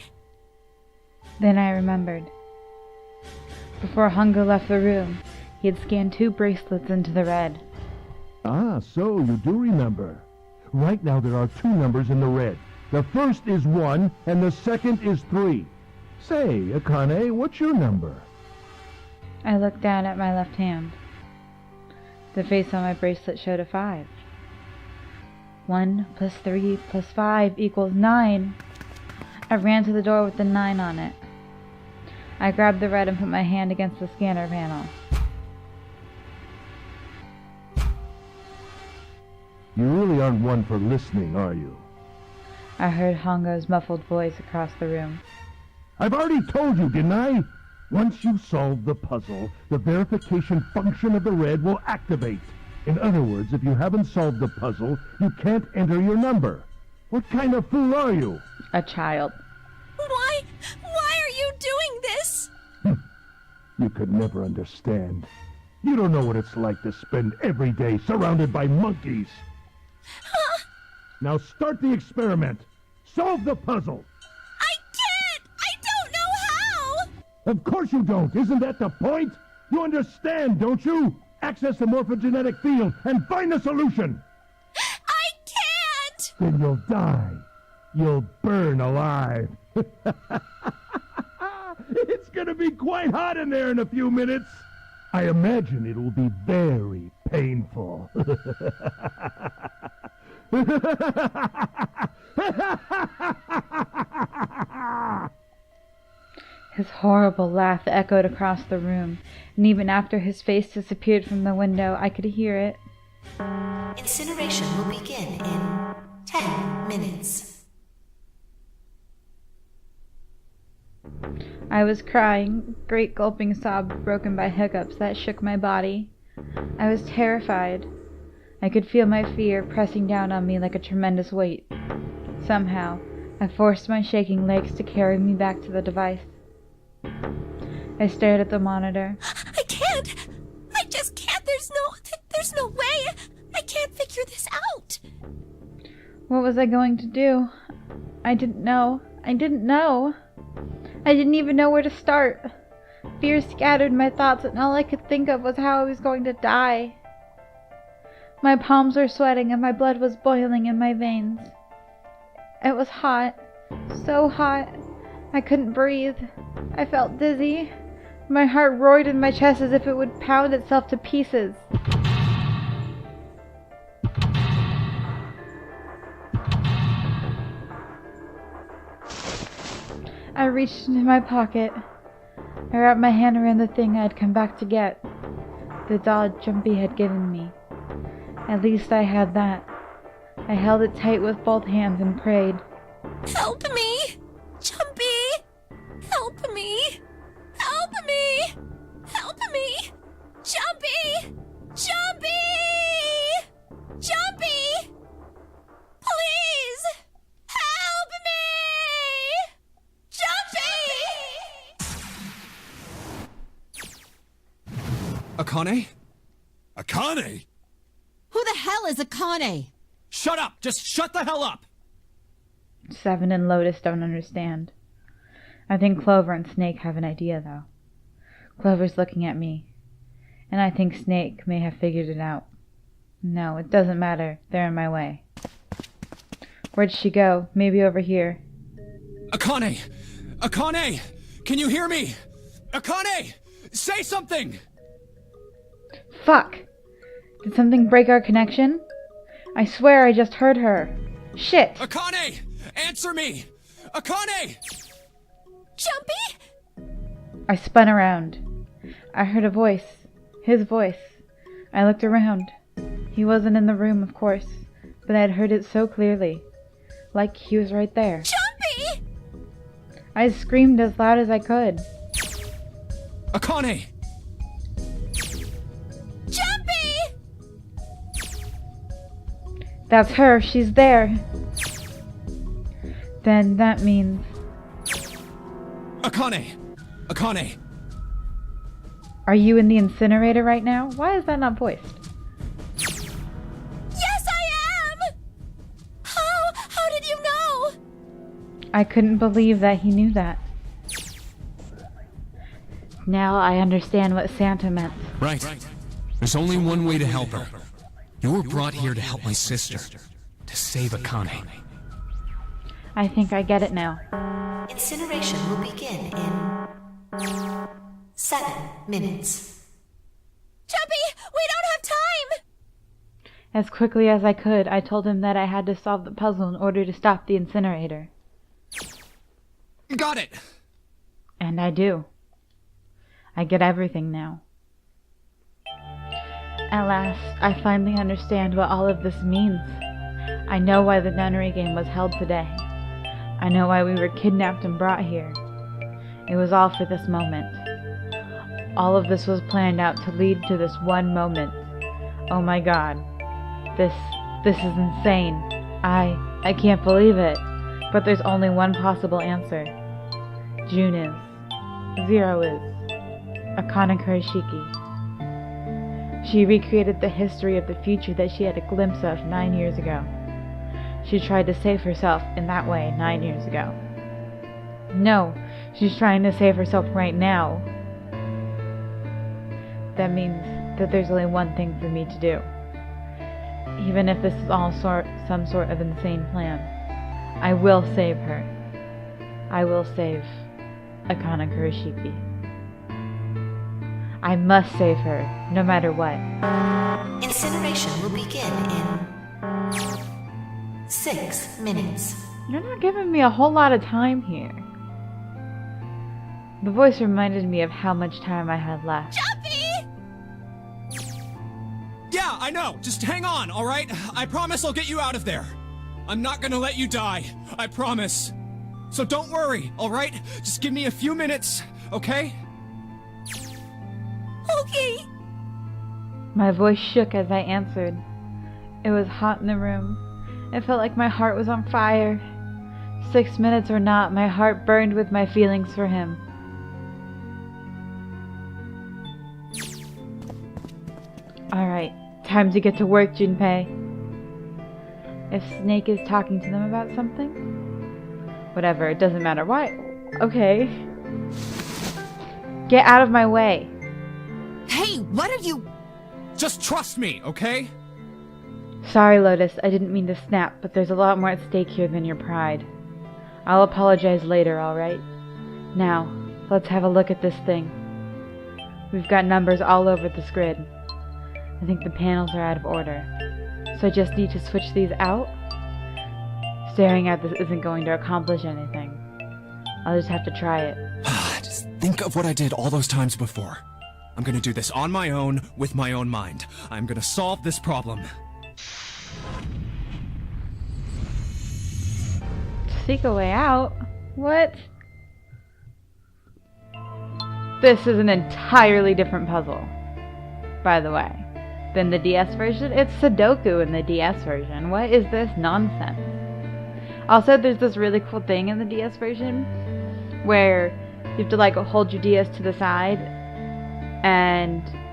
Then I remembered. Before Hongo left the room, he had scanned 2 bracelets into the red. Ah, so you do remember. Right now there are 2 numbers in the red. The first is 1, and the second is 3. Say, Akane, what's your number? I looked down at my left hand. The face on my bracelet showed a 5. 1 plus 3 plus 5 equals 9. I ran to the door with the 9 on it. I grabbed the red and put my hand against the scanner panel. You really aren't one for listening, are you? I heard Hongo's muffled voice across the room. I've already told you, didn't I? Once you solve the puzzle, the verification function of the red will activate. In other words, if you haven't solved the puzzle, you can't enter your number. What kind of fool are you? A child. Why are you doing this? You could never understand. You don't know what it's like to spend every day surrounded by monkeys. Huh? Now start the experiment. Solve the puzzle. I can't! I don't know how! Of course you don't. Isn't that the point? You understand, don't you? Access the morphogenetic field and find the solution. I can't! Then you'll die. You'll burn alive. It's gonna be quite hot in there in a few minutes. I imagine it will be very painful. His horrible laugh echoed across the room, and even after his face disappeared from the window, I could hear it. Incineration will begin in 10 minutes. I was crying, great gulping sobs broken by hiccups that shook my body. I was terrified. I could feel my fear pressing down on me like a tremendous weight. Somehow, I forced my shaking legs to carry me back to the device. I stared at the monitor. I can't! I just can't! There's no way! I can't figure this out! What was I going to do? I didn't know. I didn't even know where to start. Fear scattered my thoughts, and all I could think of was how I was going to die. My palms were sweating, and my blood was boiling in my veins. It was hot. So hot. I couldn't breathe. I felt dizzy. My heart roared in my chest as if it would pound itself to pieces. I reached into my pocket. I wrapped my hand around the thing I'd come back to get. The doll Jumpy had given me. At least I had that. I held it tight with both hands and prayed. Help me! Jumpy! Help me! Help me! Help me! Jumpy! Jumpy! Jumpy! Please! Help me! Jumpy! Akane? Akane? Who the hell is Akane? Shut up! Just shut the hell up! Seven and Lotus don't understand. I think Clover and Snake have an idea, though. Clover's looking at me, and I think Snake may have figured it out. No, it doesn't matter. They're in my way. Where'd she go? Maybe over here. Akane! Akane! Can you hear me? Akane! Say something! Fuck! Did something break our connection? I swear I just heard her. Shit! Akane! Answer me! Akane! Jumpy? I spun around. I heard a voice. His voice. I looked around. He wasn't in the room, of course, but I'd heard it so clearly. Like he was right there. Jumpy! I screamed as loud as I could. Akane! Jumpy! That's her. She's there. Then that means... Akane! Akane! Are you in the incinerator right now? Why is that not voiced? Yes, I am! How did you know? I couldn't believe that he knew that. Now I understand what Santa meant. Right. There's only one way to help her. You were brought here to help my sister. To save Akane. I think I get it now. Incineration will begin in 7 minutes. Jumpy, we don't have time! As quickly as I could, I told him that I had to solve the puzzle in order to stop the incinerator. Got it! And I do. I get everything now. At last, I finally understand what all of this means. I know why the Nonary game was held today. I know why we were kidnapped and brought here. It was all for this moment. All of this was planned out to lead to this one moment. Oh my god. This is insane. I can't believe it. But there's only one possible answer. June is. Zero is. Akane Kurashiki. She recreated the history of the future that she had a glimpse of 9 years ago. She tried to save herself in that way 9 years ago. No, she's trying to save herself right now. That means that there's only one thing for me to do. Even if this is all some sort of insane plan, I will save her. I will save Akane Kurashiki. I must save her, no matter what. Incineration will begin in 6 minutes. You're not giving me a whole lot of time here. The voice reminded me of how much time I had left. Choppy! Yeah, I know. Just hang on, all right? I promise I'll get you out of there. I'm not gonna let you die. I promise. So don't worry, all right? Just give me a few minutes, okay? Okay. My voice shook as I answered. It was hot in the room. It felt like my heart was on fire. 6 minutes or not, my heart burned with my feelings for him. Alright, time to get to work, Junpei. If Snake is talking to them about something? Whatever, it doesn't matter. Why? Okay. Get out of my way. Hey, what are you... Just trust me, okay? Sorry, Lotus, I didn't mean to snap, but there's a lot more at stake here than your pride. I'll apologize later, alright? Now, let's have a look at this thing. We've got numbers all over this grid. I think the panels are out of order. So I just need to switch these out? Staring at this isn't going to accomplish anything. I'll just have to try it. Just think of what I did all those times before. I'm gonna do this on my own, with my own mind. I'm gonna solve this problem. Seek a way out? What? This is an entirely different puzzle, by the way, than the DS version. It's Sudoku in the DS version. What is this nonsense? Also, there's this really cool thing in the DS version where you have to like hold your DS to the side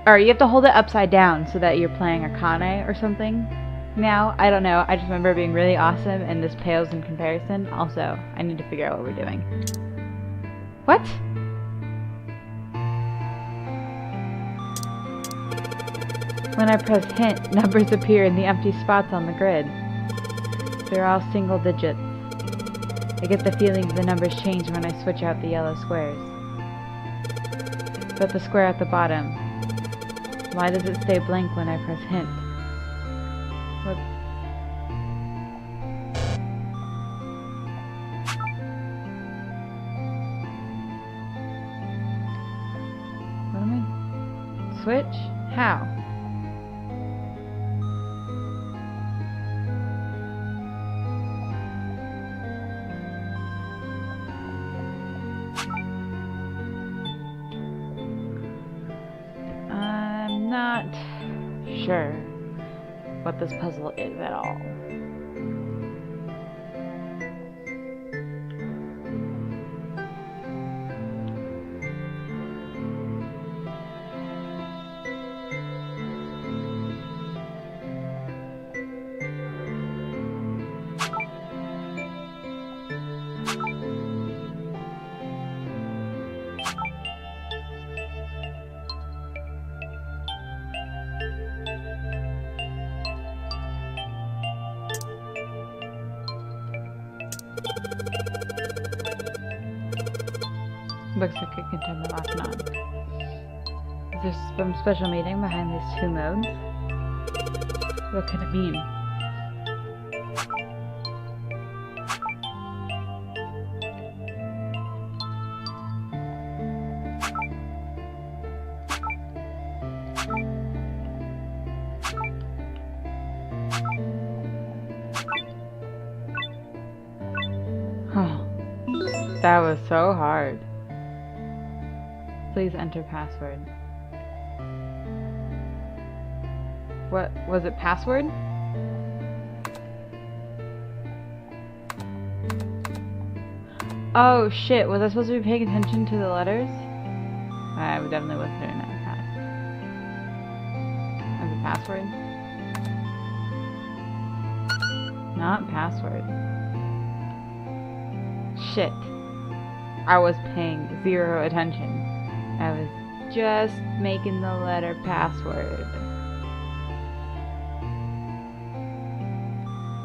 or you have to hold it upside down so that you're playing Akane or something. Now, I don't know, I just remember it being really awesome and this pales in comparison. Also, I need to figure out what we're doing. What? When I press hint, numbers appear in the empty spots on the grid. They're all single digits. I get the feeling the numbers change when I switch out the yellow squares. But the square at the bottom, why does it stay blank when I press hint? What? What am I? Switch? How? I'm not sure what this puzzle is at all. Looks like it can turn them off and on. Is there some special meaning behind these two modes? What could it mean? Oh, that was so hard. Please enter password. What was it? Password? Oh shit, was I supposed to be paying attention to the letters? I definitely wasn't doing that. As a password? Not password. Shit. I was paying zero attention. I was just making the letter password.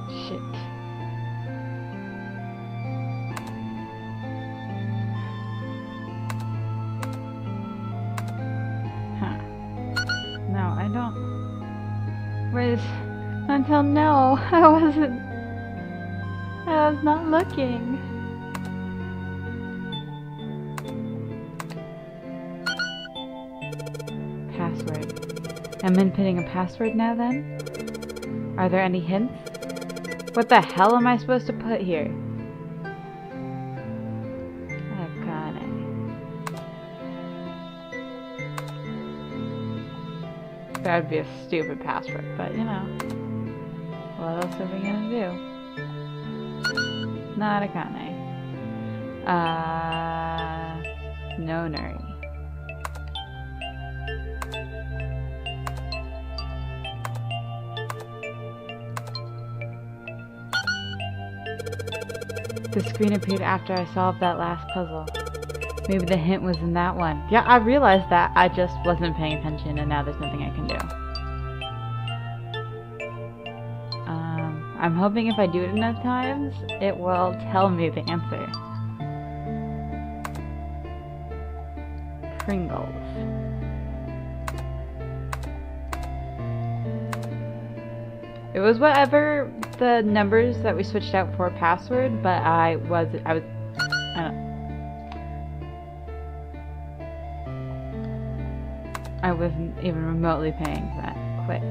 Shit. Huh. No, I don't... until no, I wasn't. I was not looking. Password. I'm inputting a password now then? Are there any hints? What the hell am I supposed to put here? That would be a stupid password, but you know. What else are we gonna do? Not Akane. Nonary. The screen appeared after I solved that last puzzle. Maybe the hint was in that one. Yeah, I realized that. I just wasn't paying attention, and now there's nothing I can do. I'm hoping if I do it enough times, it will tell me the answer. Pringles. It was whatever the numbers that we switched out for a password, but I don't. I wasn't even remotely paying that quick.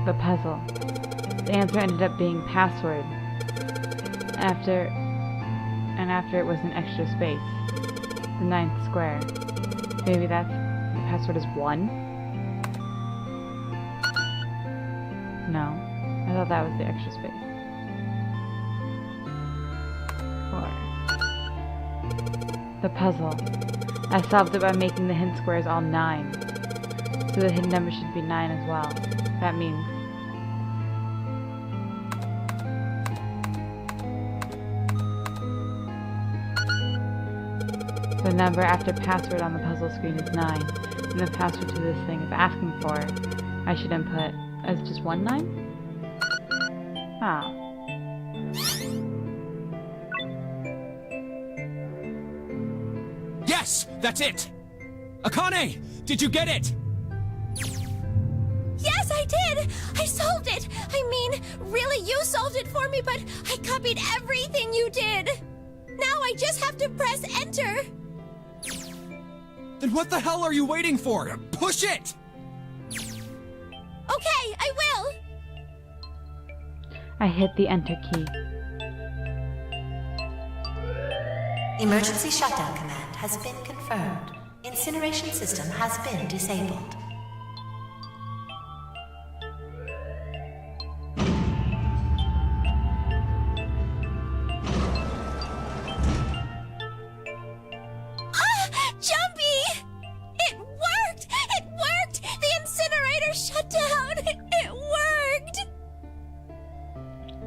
The puzzle. The answer ended up being password. After it was an extra space. The 9th square. Maybe the password is 1? No. I thought that was the extra space. 4. The puzzle. I solved it by making the hint squares all 9. So the hidden number should be 9 as well. That means the number after password on the puzzle screen is 9, and the password to this thing is asking for, I should input as just 1 9? Ah. Yes, that's it! Akane, did you get it? Yes, I did! I solved it! I mean, really, you solved it for me, but I copied everything you did! Now I just have to press enter! Then what the hell are you waiting for? Push it! Okay, I will! I hit the enter key. Emergency shutdown command has been confirmed. Incineration system has been disabled.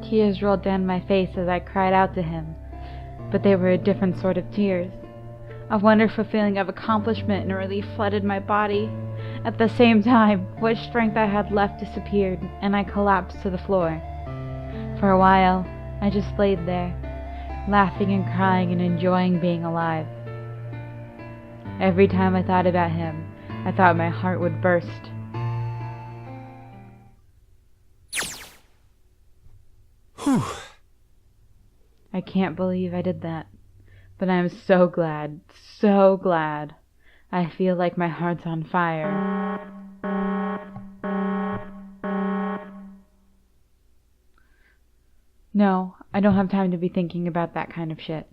Tears rolled down my face as I cried out to him, but they were a different sort of tears. A wonderful feeling of accomplishment and relief flooded my body. At the same time, what strength I had left disappeared, and I collapsed to the floor. For a while, I just laid there, laughing and crying and enjoying being alive. Every time I thought about him, I thought my heart would burst. Whew. I can't believe I did that, but I'm so glad, so glad. I feel like my heart's on fire. No, I don't have time to be thinking about that kind of shit.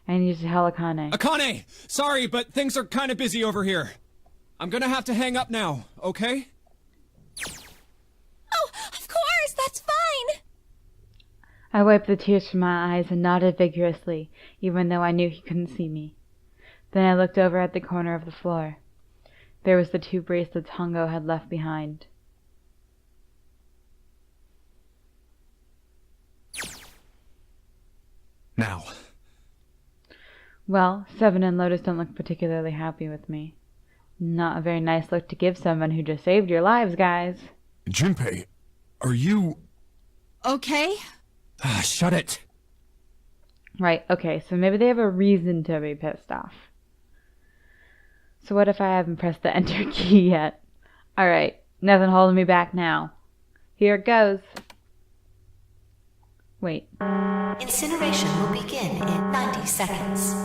I need to tell Akane. Akane! Sorry, but things are kind of busy over here. I'm gonna have to hang up now, okay? Oh, of course, that's fine! I wiped the tears from my eyes and nodded vigorously, even though I knew he couldn't see me. Then I looked over at the corner of the floor. There was the 2 bracelets Hongo had left behind. Now. Well, Seven and Lotus don't look particularly happy with me. Not a very nice look to give someone who just saved your lives, guys. Junpei, are you... Okay. Shut it. Right, okay, so maybe they have a reason to be pissed off. So what if I haven't pressed the enter key yet? Alright, nothing holding me back now. Here it goes. Wait. Incineration will begin in 90 seconds.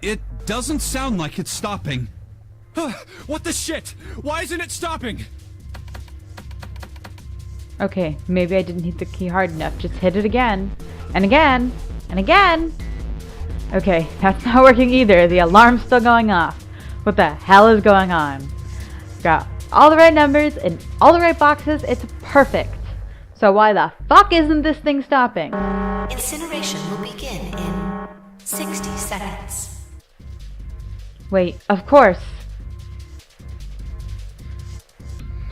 It doesn't sound like it's stopping. What the shit? Why isn't it stopping? Okay, maybe I didn't hit the key hard enough. Just hit it again. And again. And again. Okay, that's not working either. The alarm's still going off. What the hell is going on? Got all the right numbers in all the right boxes. It's perfect. So why the fuck isn't this thing stopping? Incineration will begin in 60 seconds. Wait, of course.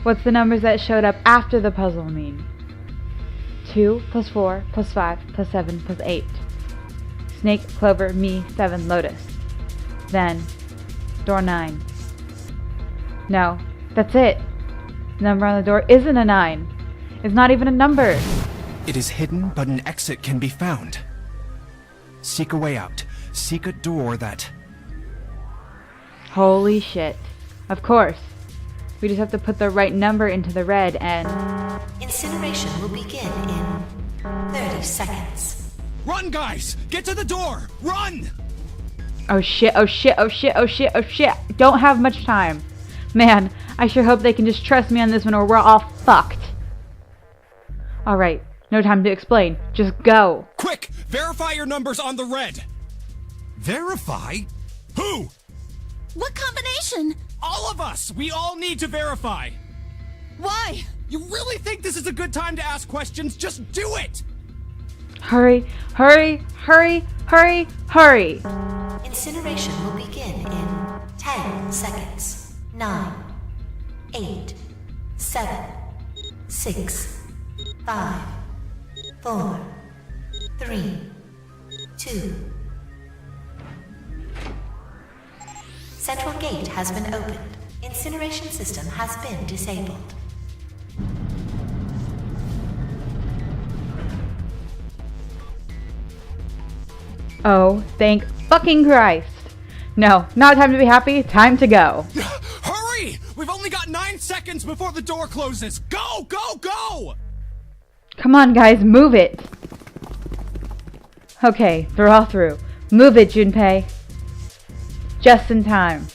What's the numbers that showed up after the puzzle mean? 2 plus 4 plus 5 plus 7 plus 8. Snake, clover, me, 7, lotus. Then, door 9. No, that's it. The number on the door isn't a 9. It's not even a number. It is hidden, but an exit can be found. Seek a way out. Seek a door that... Holy shit. Of course. We just have to put the right number into the red and... Incineration will begin in 30 seconds. Run, guys! Get to the door! Run! Oh shit, oh shit, oh shit, oh shit, oh shit. Don't have much time. Man, I sure hope they can just trust me on this one or we're all fucked. Alright, no time to explain. Just go. Quick! Verify your numbers on the red! Verify? Who? What combination? All of us! We all need to verify! Why? You really think this is a good time to ask questions? Just do it! Hurry, hurry, hurry, hurry, hurry. Incineration will begin in 10 seconds. 9, 8, 7, 6, 5, 4, 3, 2. Central gate has been opened. Incineration system has been disabled. Oh, thank fucking Christ. No, not time to be happy, time to go. Hurry! We've only got 9 seconds before the door closes! Go, go, go! Come on, guys, move it. Okay, they're all through. Move it, Junpei. Just in time.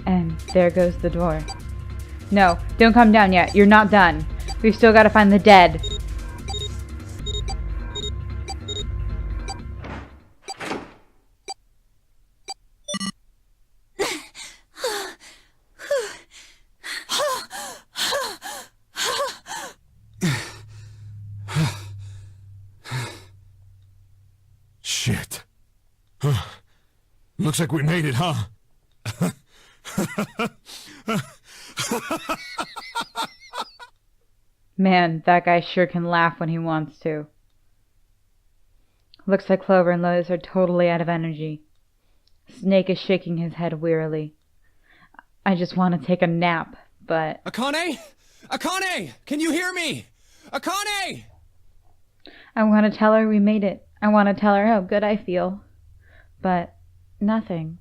And there goes the door. No, don't come down yet. You're not done. We've still got to find the dead. Shit. Huh. Looks like we made it, huh? Man, that guy sure can laugh when he wants to. Looks like Clover and Lotus are totally out of energy. Snake is shaking his head wearily. I just want to take a nap, but... Akane? Akane! Can you hear me? Akane! I want to tell her we made it. I want to tell her how good I feel. But nothing.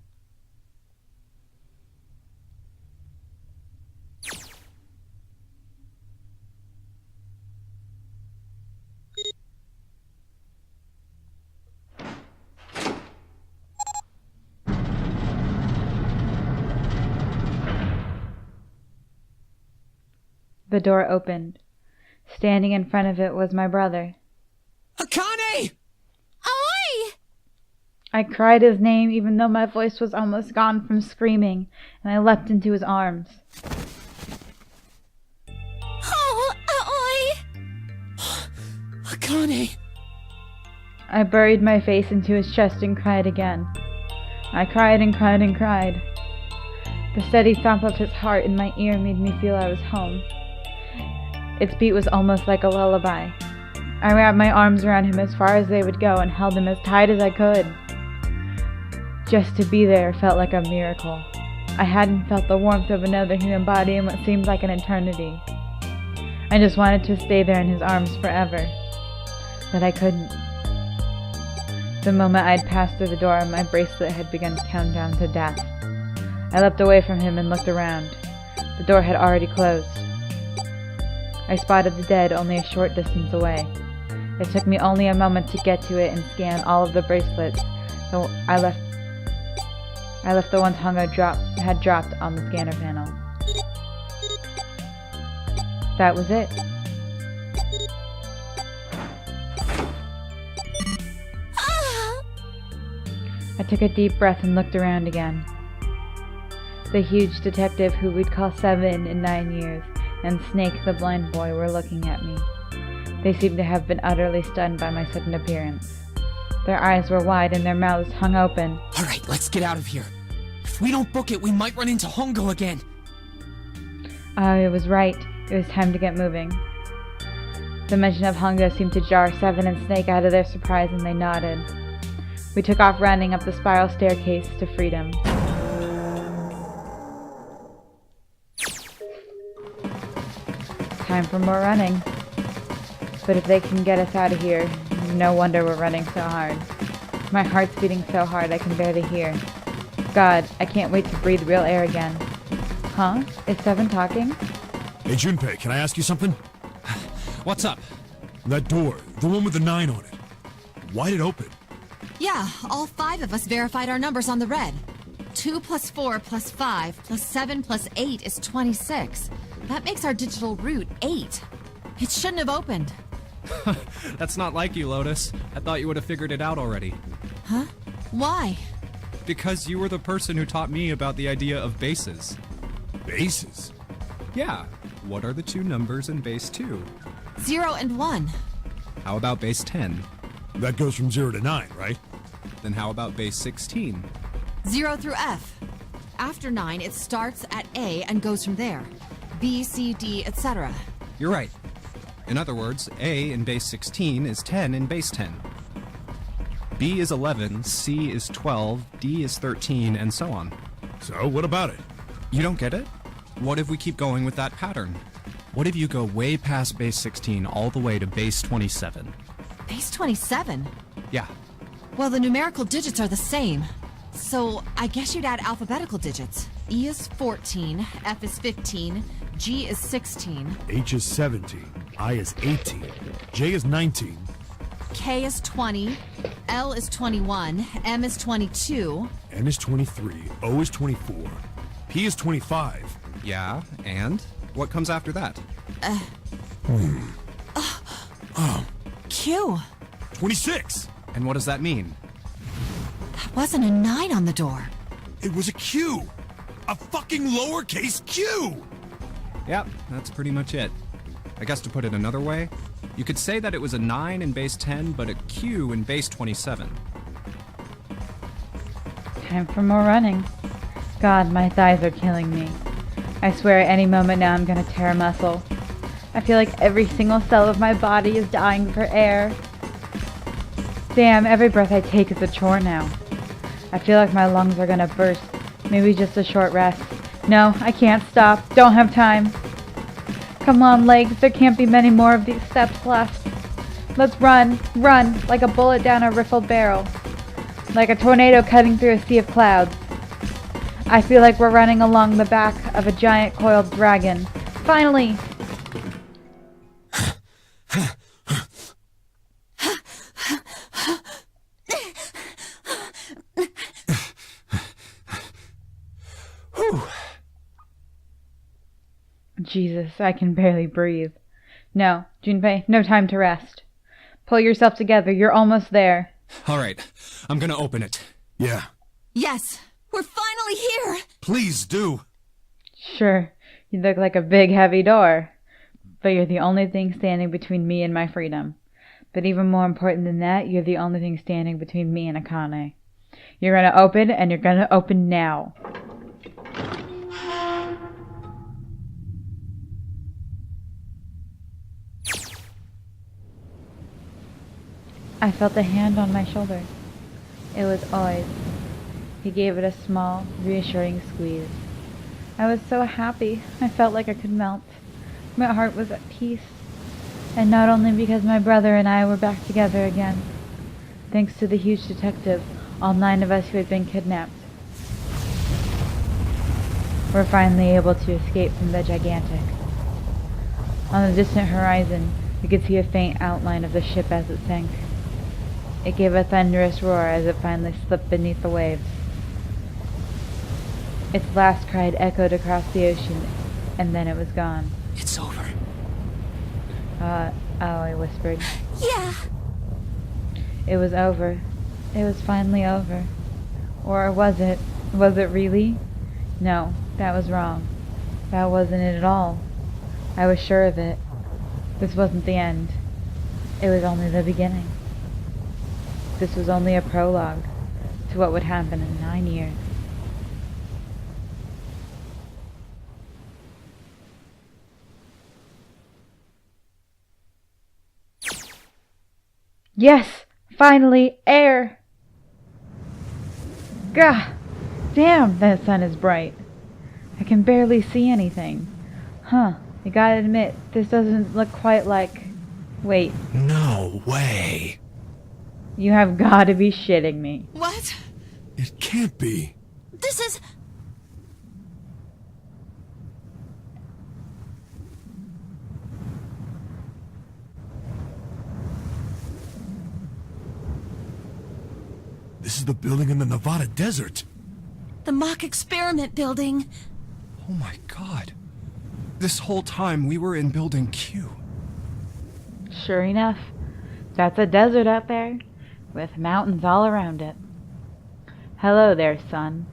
The door opened. Standing in front of it was my brother. Akane! Oi! I cried his name even though my voice was almost gone from screaming, and I leapt into his arms. Oh, oi! Akane! I buried my face into his chest and cried again. I cried and cried and cried. The steady thump of his heart in my ear made me feel I was home. Its beat was almost like a lullaby. I wrapped my arms around him as far as they would go and held him as tight as I could. Just to be there felt like a miracle. I hadn't felt the warmth of another human body in what seemed like an eternity. I just wanted to stay there in his arms forever. But I couldn't. The moment I'd passed through the door, my bracelet had begun to count down to death. I leapt away from him and looked around. The door had already closed. I spotted the dead only a short distance away. It took me only a moment to get to it and scan all of the bracelets, though I left the ones Hungo had dropped on the scanner panel. That was it. I took a deep breath and looked around again. The huge detective who we'd call 7 in 9 years and Snake the blind boy were looking at me. They seemed to have been utterly stunned by my sudden appearance. Their eyes were wide and their mouths hung open. Alright, let's get out of here. If we don't book it, we might run into Hongo again. I was right. It was time to get moving. The mention of Hongo seemed to jar 7 and Snake out of their surprise, and they nodded. We took off running up the spiral staircase to freedom. Time for more running. But if they can get us out of here, no wonder we're running so hard. My heart's beating so hard I can barely hear. God, I can't wait to breathe real air again. Huh? Is 7 talking? Hey, Junpei, can I ask you something? What's up? That door, the one with the 9 on it. Why'd it open? Yeah, all 5 of us verified our numbers on the red. 2 plus 4 plus 5 plus 7 plus 8 is 26. That makes our digital root 8. It shouldn't have opened. That's not like you, Lotus. I thought you would have figured it out already. Huh? Why? Because you were the person who taught me about the idea of bases. Bases? Yeah. What are the 2 numbers in base 2? 0 and 1. How about base 10? That goes from 0 to 9, right? Then how about base 16? 0 through F. After 9, it starts at A and goes from there. B, C, D, etc. You're right. In other words, A in base 16 is 10 in base 10. B is 11, C is 12, D is 13, and so on. So, what about it? You don't get it? What if we keep going with that pattern? What if you go way past base 16 all the way to base 27? Base 27? Yeah. Well, the numerical digits are the same. So, I guess you'd add alphabetical digits. E is 14, F is 15, G is 16, H is 17, I is 18, J is 19, K is 20, L is 21, M is 22, N is 23, O is 24, P is 25. Yeah, and? What comes after that? Q. 26! And what does that mean? That wasn't a 9 on the door. It was a Q! A fucking lowercase q! Yep, that's pretty much it. I guess to put it another way, you could say that it was a 9 in base 10, but a Q in base 27. Time for more running. God, my thighs are killing me. I swear at any moment now I'm gonna tear a muscle. I feel like every single cell of my body is dying for air. Damn, every breath I take is a chore now. I feel like my lungs are gonna burst. Maybe just a short rest. No, I can't stop. Don't have time. Come on, legs. There can't be many more of these steps left. Let's run. Run. Like a bullet down a rifled barrel. Like a tornado cutting through a sea of clouds. I feel like we're running along the back of a giant coiled dragon. Finally! Jesus, I can barely breathe. No, Junpei, no time to rest. Pull yourself together, you're almost there. Alright, I'm gonna open it. Yeah. Yes, we're finally here! Please do. Sure, you look like a big heavy door. But you're the only thing standing between me and my freedom. But even more important than that, you're the only thing standing between me and Akane. You're gonna open, and you're gonna open now. I felt a hand on my shoulder. It was Oi's. He gave it a small, reassuring squeeze. I was so happy. I felt like I could melt. My heart was at peace. And not only because my brother and I were back together again. Thanks to the huge detective, all 9 of us who had been kidnapped were finally able to escape from the gigantic. On the distant horizon, we could see a faint outline of the ship as it sank. It gave a thunderous roar as it finally slipped beneath the waves. Its last cry echoed across the ocean, and then it was gone. It's over. I whispered. Yeah. It was over. It was finally over. Or was it? Was it really? No, that was wrong. That wasn't it at all. I was sure of it. This wasn't the end. It was only the beginning. This was only a prologue to what would happen in 9 years. Yes! Finally, air! Gah! Damn, that sun is bright. I can barely see anything. Huh, I gotta admit, this doesn't look quite like... Wait, No way. you have gotta be shitting me. What? It can't be. This is... This is the building in the Nevada desert. the mock experiment building. Oh my god. This whole time we were in Building Q. Sure enough, that's a desert out there, with mountains all around it. Hello there, sun.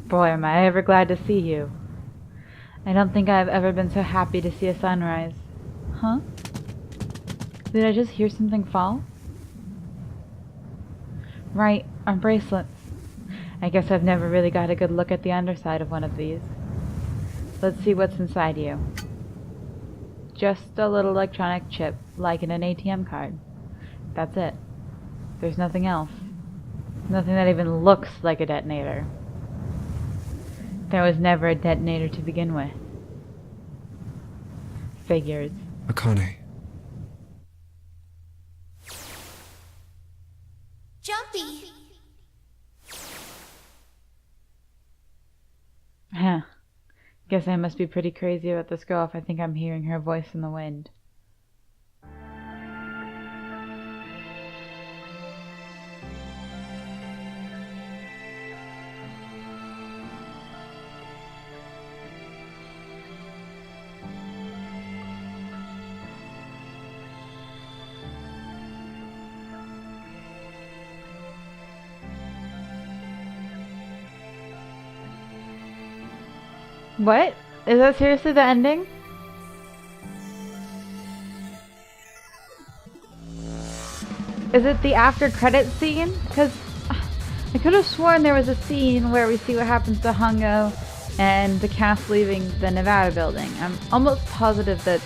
Boy, am I ever glad to see you. I don't think I've ever been so happy to see a sunrise. Huh? Did I just hear something fall? Right, our bracelets. I guess I've never really got a good look at the underside of one of these. Let's see what's inside you. Just a little electronic chip, like in an ATM card. That's it. There's nothing else. Nothing that even looks like a detonator. There was never a detonator to begin with. Figures. Akane. Jumpy. Huh. Guess I must be pretty crazy about this girl if I think I'm hearing her voice in the wind. What? Is that seriously the ending? Is it the after credits scene? Because I could have sworn there was a scene where we see what happens to Hongo and the cast leaving the Nevada building. I'm almost positive that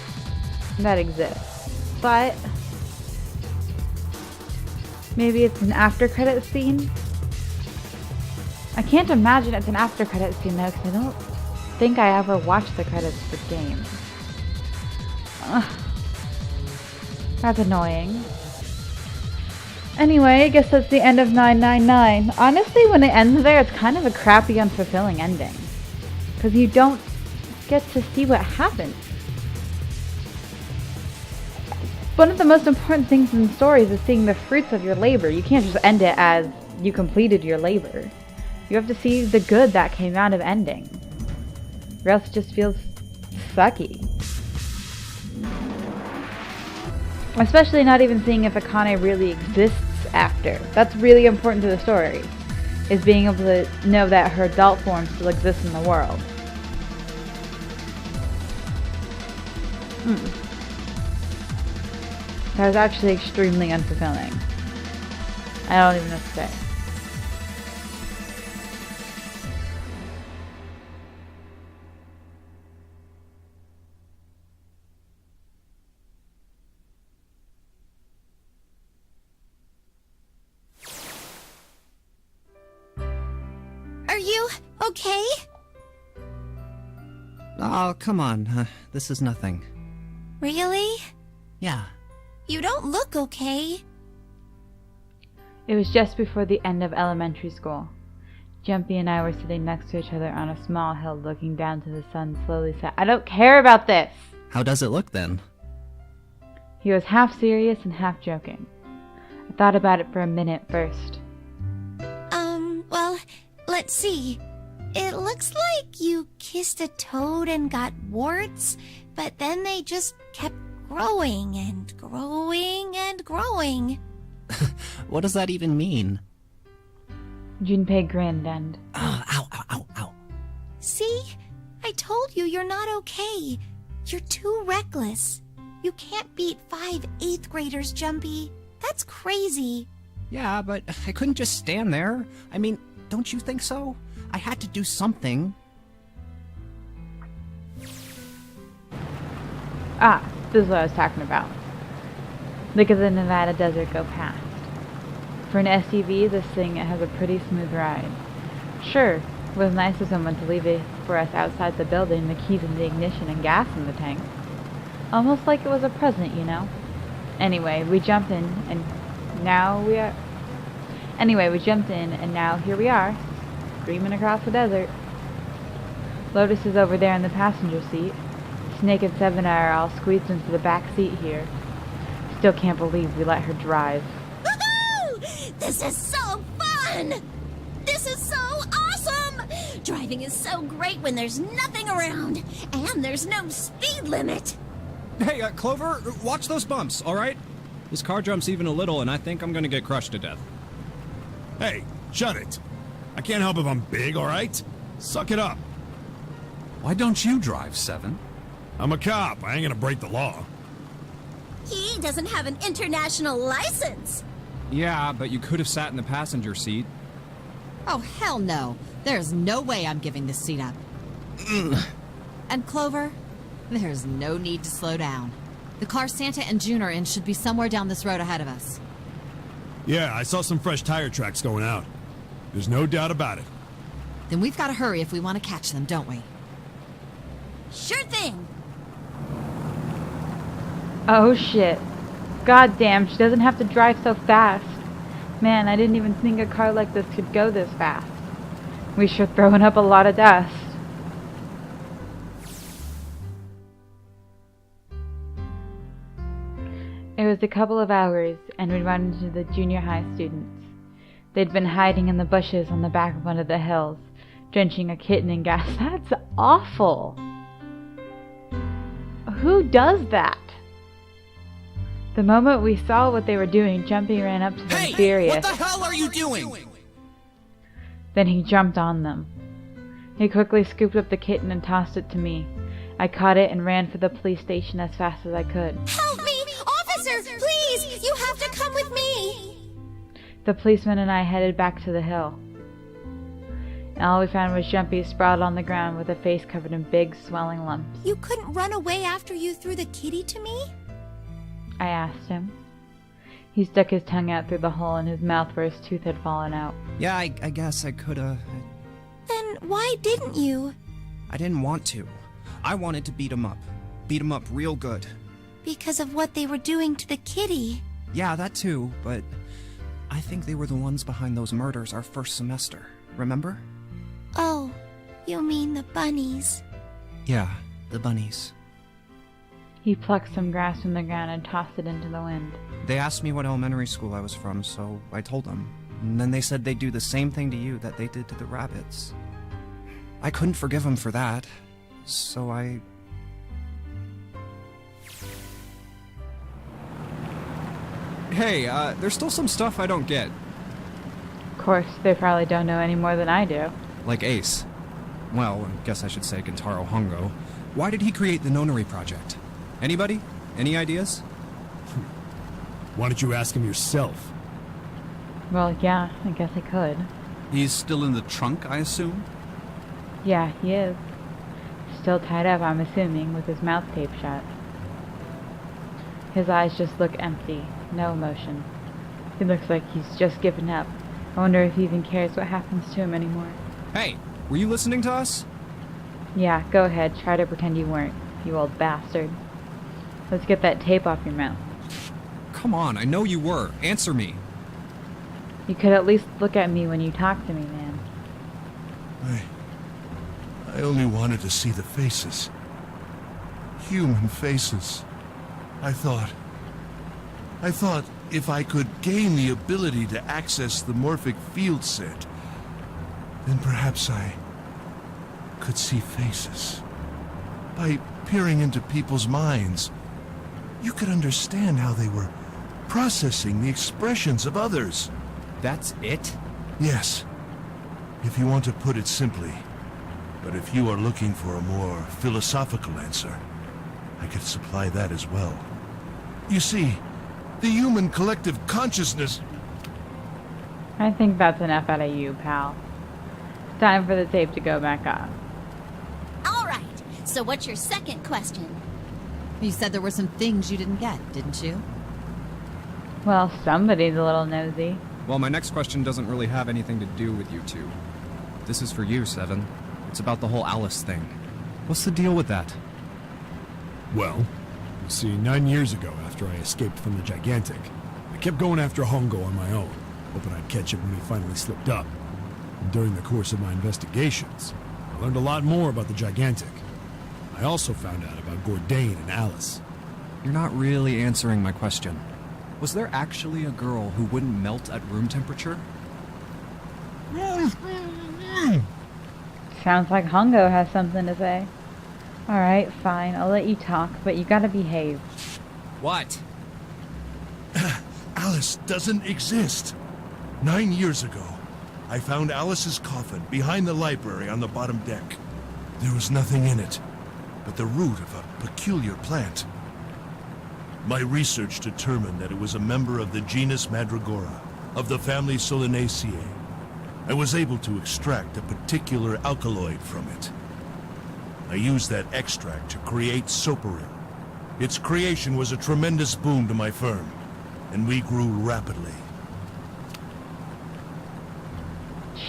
that exists. But maybe it's an after credits scene? I can't imagine it's an after credits scene though, because I don't think I ever watched the credits for games. Ugh. That's annoying. Anyway, I guess that's the end of 999. Honestly, when it ends there, it's kind of a crappy, unfulfilling ending. Because you don't get to see what happens. One of the most important things in stories is seeing the fruits of your labor. You can't just end it as you completed your labor. You have to see the good that came out of ending. Or else it just feels sucky. Especially not even seeing if Akane really exists after. That's really important to the story. Is being able to know that her adult form still exists in the world. That was actually extremely unfulfilling. I don't even know what to say. Are you okay? Oh, come on. This is nothing. Really? Yeah. You don't look okay. It was just before the end of elementary school. Jumpy and I were sitting next to each other on a small hill looking down to the sun slowly set. I don't care about this! How does it look then? He was half serious and half joking. I thought about it for a minute first. Well, let's see. It looks like you kissed a toad and got warts, but then they just kept growing and growing and growing. What does that even mean? Junpei grinned and... Ow, ow, ow, ow. See? I told you you're not okay. You're too reckless. You can't beat 5 8th graders, Jumpy. That's crazy. Yeah, but I couldn't just stand there. I mean, don't you think so? I had to do something. Ah, this is what I was talking about. Look at the Nevada desert go past. For an SUV, this thing has a pretty smooth ride. Sure, it was nice of someone to leave it for us outside the building, the keys in the ignition and gas in the tank. Almost like it was a present, you know? Anyway, we jumped in, and now here we are, screaming across the desert. Lotus is over there in the passenger seat. Snake and Seven are all squeezed into the back seat here. Still can't believe we let her drive. Woohoo! This is so fun! This is so awesome! Driving is so great when there's nothing around, and there's no speed limit. Hey, Clover, watch those bumps, all right? This car jumps even a little, and I think I'm gonna get crushed to death. Hey, shut it. I can't help if I'm big, alright? Suck it up. Why don't you drive, Seven? I'm a cop. I ain't gonna break the law. He doesn't have an international license. Yeah, but you could have sat in the passenger seat. Oh, hell no. There's no way I'm giving this seat up. And Clover, there's no need to slow down. The car Santa and June are in should be somewhere down this road ahead of us. Yeah, I saw some fresh tire tracks going out. There's no doubt about it. Then we've got to hurry if we want to catch them, don't we? Sure thing. Oh shit. God damn, she doesn't have to drive so fast. Man, I didn't even think a car like this could go this fast. We sure throwing up a lot of dust. It was a couple of hours, and we'd run into the junior high students. They'd been hiding in the bushes on the back of one of the hills, drenching a kitten in gas. That's awful! Who does that? The moment we saw what they were doing, Jumpy ran up to them furious. What the hell are you doing? Then he jumped on them. He quickly scooped up the kitten and tossed it to me. I caught it and ran for the police station as fast as I could. Help me! Officer, please! You have to come with me! The policeman and I headed back to the hill. And all we found was Jumpy sprawled on the ground with a face covered in big, swelling lumps. You couldn't run away after you threw the kitty to me? I asked him. He stuck his tongue out through the hole in his mouth where his tooth had fallen out. Yeah, I guess I coulda... Then why didn't you? I didn't want to. I wanted to beat him up. Beat him up real good. Because of what they were doing to the kitty. Yeah, that too, but... I think they were the ones behind those murders our first semester. Remember? Oh, you mean the bunnies. Yeah, the bunnies. He plucked some grass from the ground and tossed it into the wind. They asked me what elementary school I was from, so I told them. And then they said they'd do the same thing to you that they did to the rabbits. I couldn't forgive them for that, so I... Hey, there's still some stuff I don't get. Of course, they probably don't know any more than I do. Like Ace. Well, I guess I should say Gentaro Hongo. Why did he create the Nonary project? Anybody? Any ideas? Why don't you ask him yourself? Well, yeah, I guess I could. He's still in the trunk, I assume? Yeah, he is. Still tied up, I'm assuming, with his mouth taped shut. His eyes just look empty, no emotion. He looks like he's just given up. I wonder if he even cares what happens to him anymore. Hey, were you listening to us? Yeah, go ahead. Try to pretend you weren't, you old bastard. Let's get that tape off your mouth. Come on, I know you were. Answer me. You could at least look at me when you talk to me, man. I only wanted to see the faces. Human faces. I thought if I could gain the ability to access the morphic field set, then perhaps I could see faces. By peering into people's minds, you could understand how they were processing the expressions of others. That's it? Yes, if you want to put it simply. But if you are looking for a more philosophical answer, I could supply that as well. You see, the human collective consciousness... I think that's enough out of you, pal. It's time for the tape to go back off. All right. So what's your second question? You said there were some things you didn't get, didn't you? Well, somebody's a little nosy. Well, my next question doesn't really have anything to do with you two. This is for you, Seven. It's about the whole Alice thing. What's the deal with that? Well, you see, 9 years ago, after I escaped from the Gigantic, I kept going after Hongo on my own, hoping I'd catch him when he finally slipped up. And during the course of my investigations, I learned a lot more about the Gigantic. I also found out about Gordain and Alice. You're not really answering my question. Was there actually a girl who wouldn't melt at room temperature? Sounds like Hongo has something to say. Alright, fine, I'll let you talk, but you gotta behave. What? Alice doesn't exist. 9 years ago, I found Alice's coffin behind the library on the bottom deck. There was nothing in it but the root of a peculiar plant. My research determined that it was a member of the genus Mandragora, of the family Solanaceae. I was able to extract a particular alkaloid from it. I used that extract to create Soparil. Its creation was a tremendous boon to my firm, and we grew rapidly.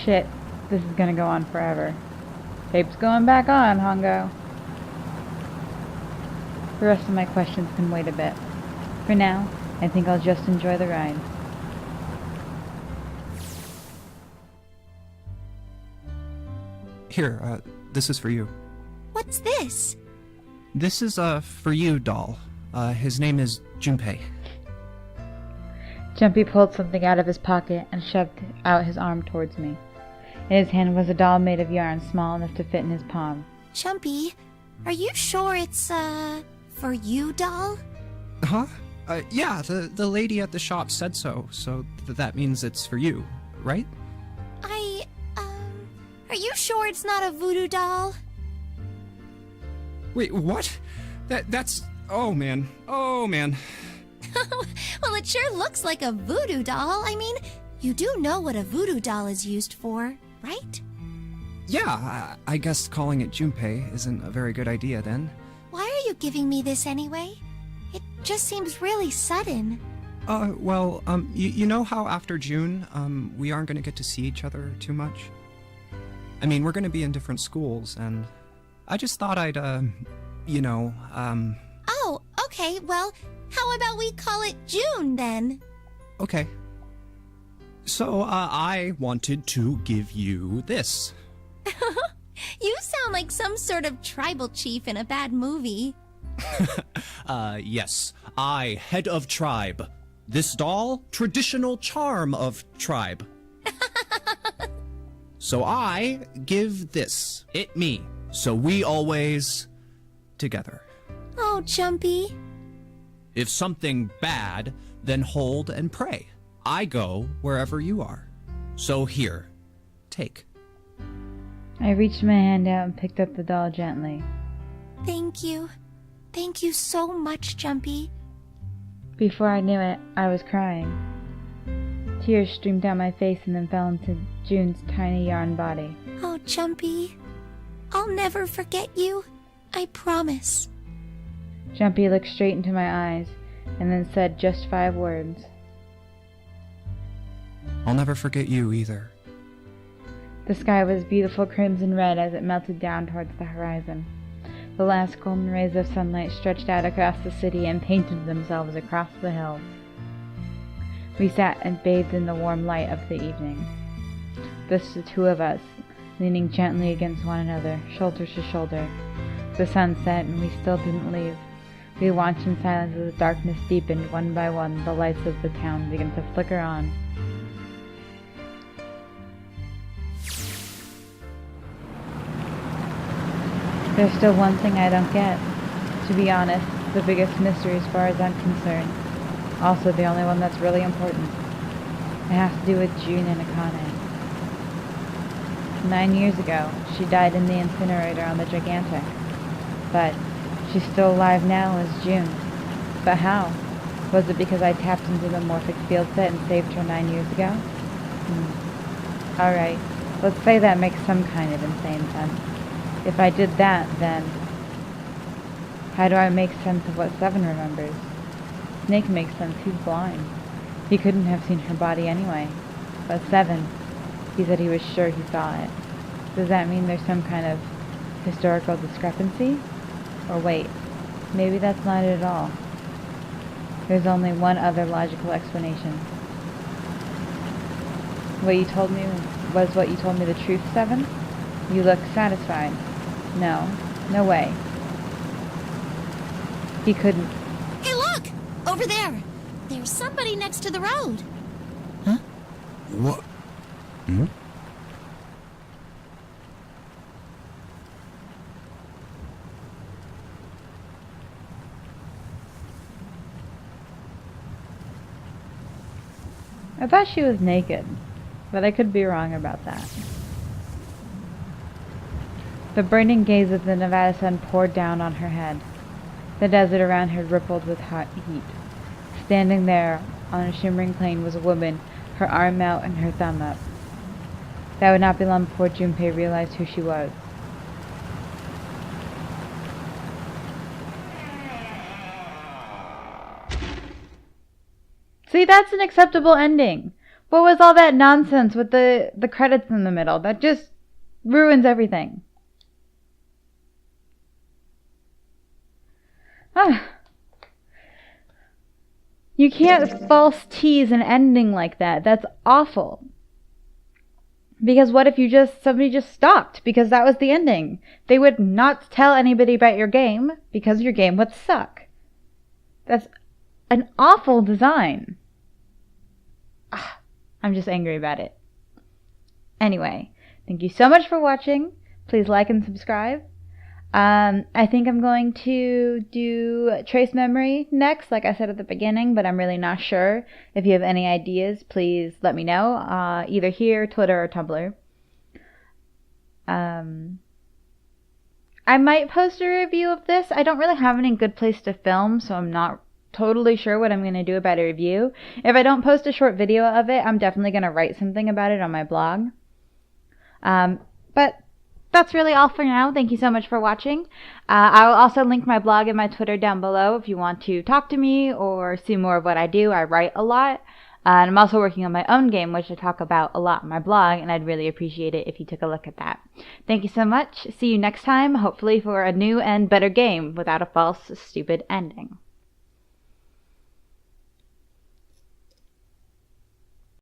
Shit, this is gonna go on forever. Tape's going back on, Hongo. The rest of my questions can wait a bit. For now, I think I'll just enjoy the ride. Here, this is for you. What's this? This is, for you, doll. His name is Junpei. Jumpy pulled something out of his pocket and shoved out his arm towards me. In his hand was a doll made of yarn small enough to fit in his palm. Chumpy, are you sure it's, for you, doll? Huh? Yeah, the lady at the shop said so, that means it's for you, right? Are you sure it's not a voodoo doll? Wait, what? That's... Oh, man. Oh, man. Well, it sure looks like a voodoo doll. I mean, you do know what a voodoo doll is used for, right? Yeah, I guess calling it Junpei isn't a very good idea, then. Why are you giving me this anyway? It just seems really sudden. Well, you know how after June, we aren't gonna get to see each other too much? I mean, we're gonna be in different schools, and I just thought I'd, Oh, okay, well, how about we call it June, then? Okay. So, I wanted to give you this. You sound like some sort of tribal chief in a bad movie. Yes. I, head of tribe. This doll, traditional charm of tribe. So I give this. It me. So we always... together. Oh, Jumpy. If something bad, then hold and pray. I go wherever you are. So here, take. I reached my hand out and picked up the doll gently. Thank you. Thank you so much, Jumpy. Before I knew it, I was crying. Tears streamed down my face and then fell into June's tiny yarn body. Oh, Jumpy. I'll never forget you. I promise. Jumpy looked straight into my eyes and then said just 5 words. I'll never forget you either. The sky was beautiful crimson red as it melted down towards the horizon. The last golden rays of sunlight stretched out across the city and painted themselves across the hills. We sat and bathed in the warm light of the evening. Just the two of us, leaning gently against one another, shoulder to shoulder. The sun set and we still didn't leave. We watched in silence as the darkness deepened. One by one, the lights of the town began to flicker on. There's still one thing I don't get. To be honest, the biggest mystery as far as I'm concerned. Also the only one that's really important. It has to do with June and Akane. 9 years ago, she died in the incinerator on the Gigantic. But she's still alive now as June. But how? Was it because I tapped into the morphic field set and saved her 9 years ago? Alright, let's say that makes some kind of insane sense. If I did that, then how do I make sense of what Seven remembers? Snake makes sense, he's blind. He couldn't have seen her body anyway. But Seven, he said he was sure he saw it. Does that mean there's some kind of historical discrepancy? Or wait, maybe that's not it at all. There's only one other logical explanation. What you told me was what you told me the truth, Seven? You look satisfied. No way. He couldn't. Hey, look! Over there! There's somebody next to the road. Huh? What? I thought she was naked, but I could be wrong about that. The burning gaze of the Nevada sun poured down on her head. The desert around her rippled with hot heat. Standing there on a shimmering plain was a woman, her arm out and her thumb up. That would not be long before Junpei realized who she was. See, that's an acceptable ending. What was all that nonsense with the credits in the middle? That just ruins everything. You can't false tease an ending like that. That's awful. Because what if somebody just stopped because that was the ending? They would not tell anybody about your game because your game would suck. That's an awful design. I'm just angry about it. Anyway, thank you so much for watching. Please like and subscribe. I think I'm going to do Trace Memory next, like I said at the beginning, but I'm really not sure. If you have any ideas, please let me know, either here, Twitter, or Tumblr. I might post a review of this. I don't really have any good place to film, so I'm not totally sure what I'm going to do about a review. If I don't post a short video of it, I'm definitely going to write something about it on my blog. But that's really all for now. Thank you so much for watching. I will also link my blog and my Twitter down below if you want to talk to me or see more of what I do. I write a lot. And I'm also working on my own game, which I talk about a lot on my blog, and I'd really appreciate it if you took a look at that. Thank you so much. See you next time, hopefully for a new and better game without a false, stupid ending.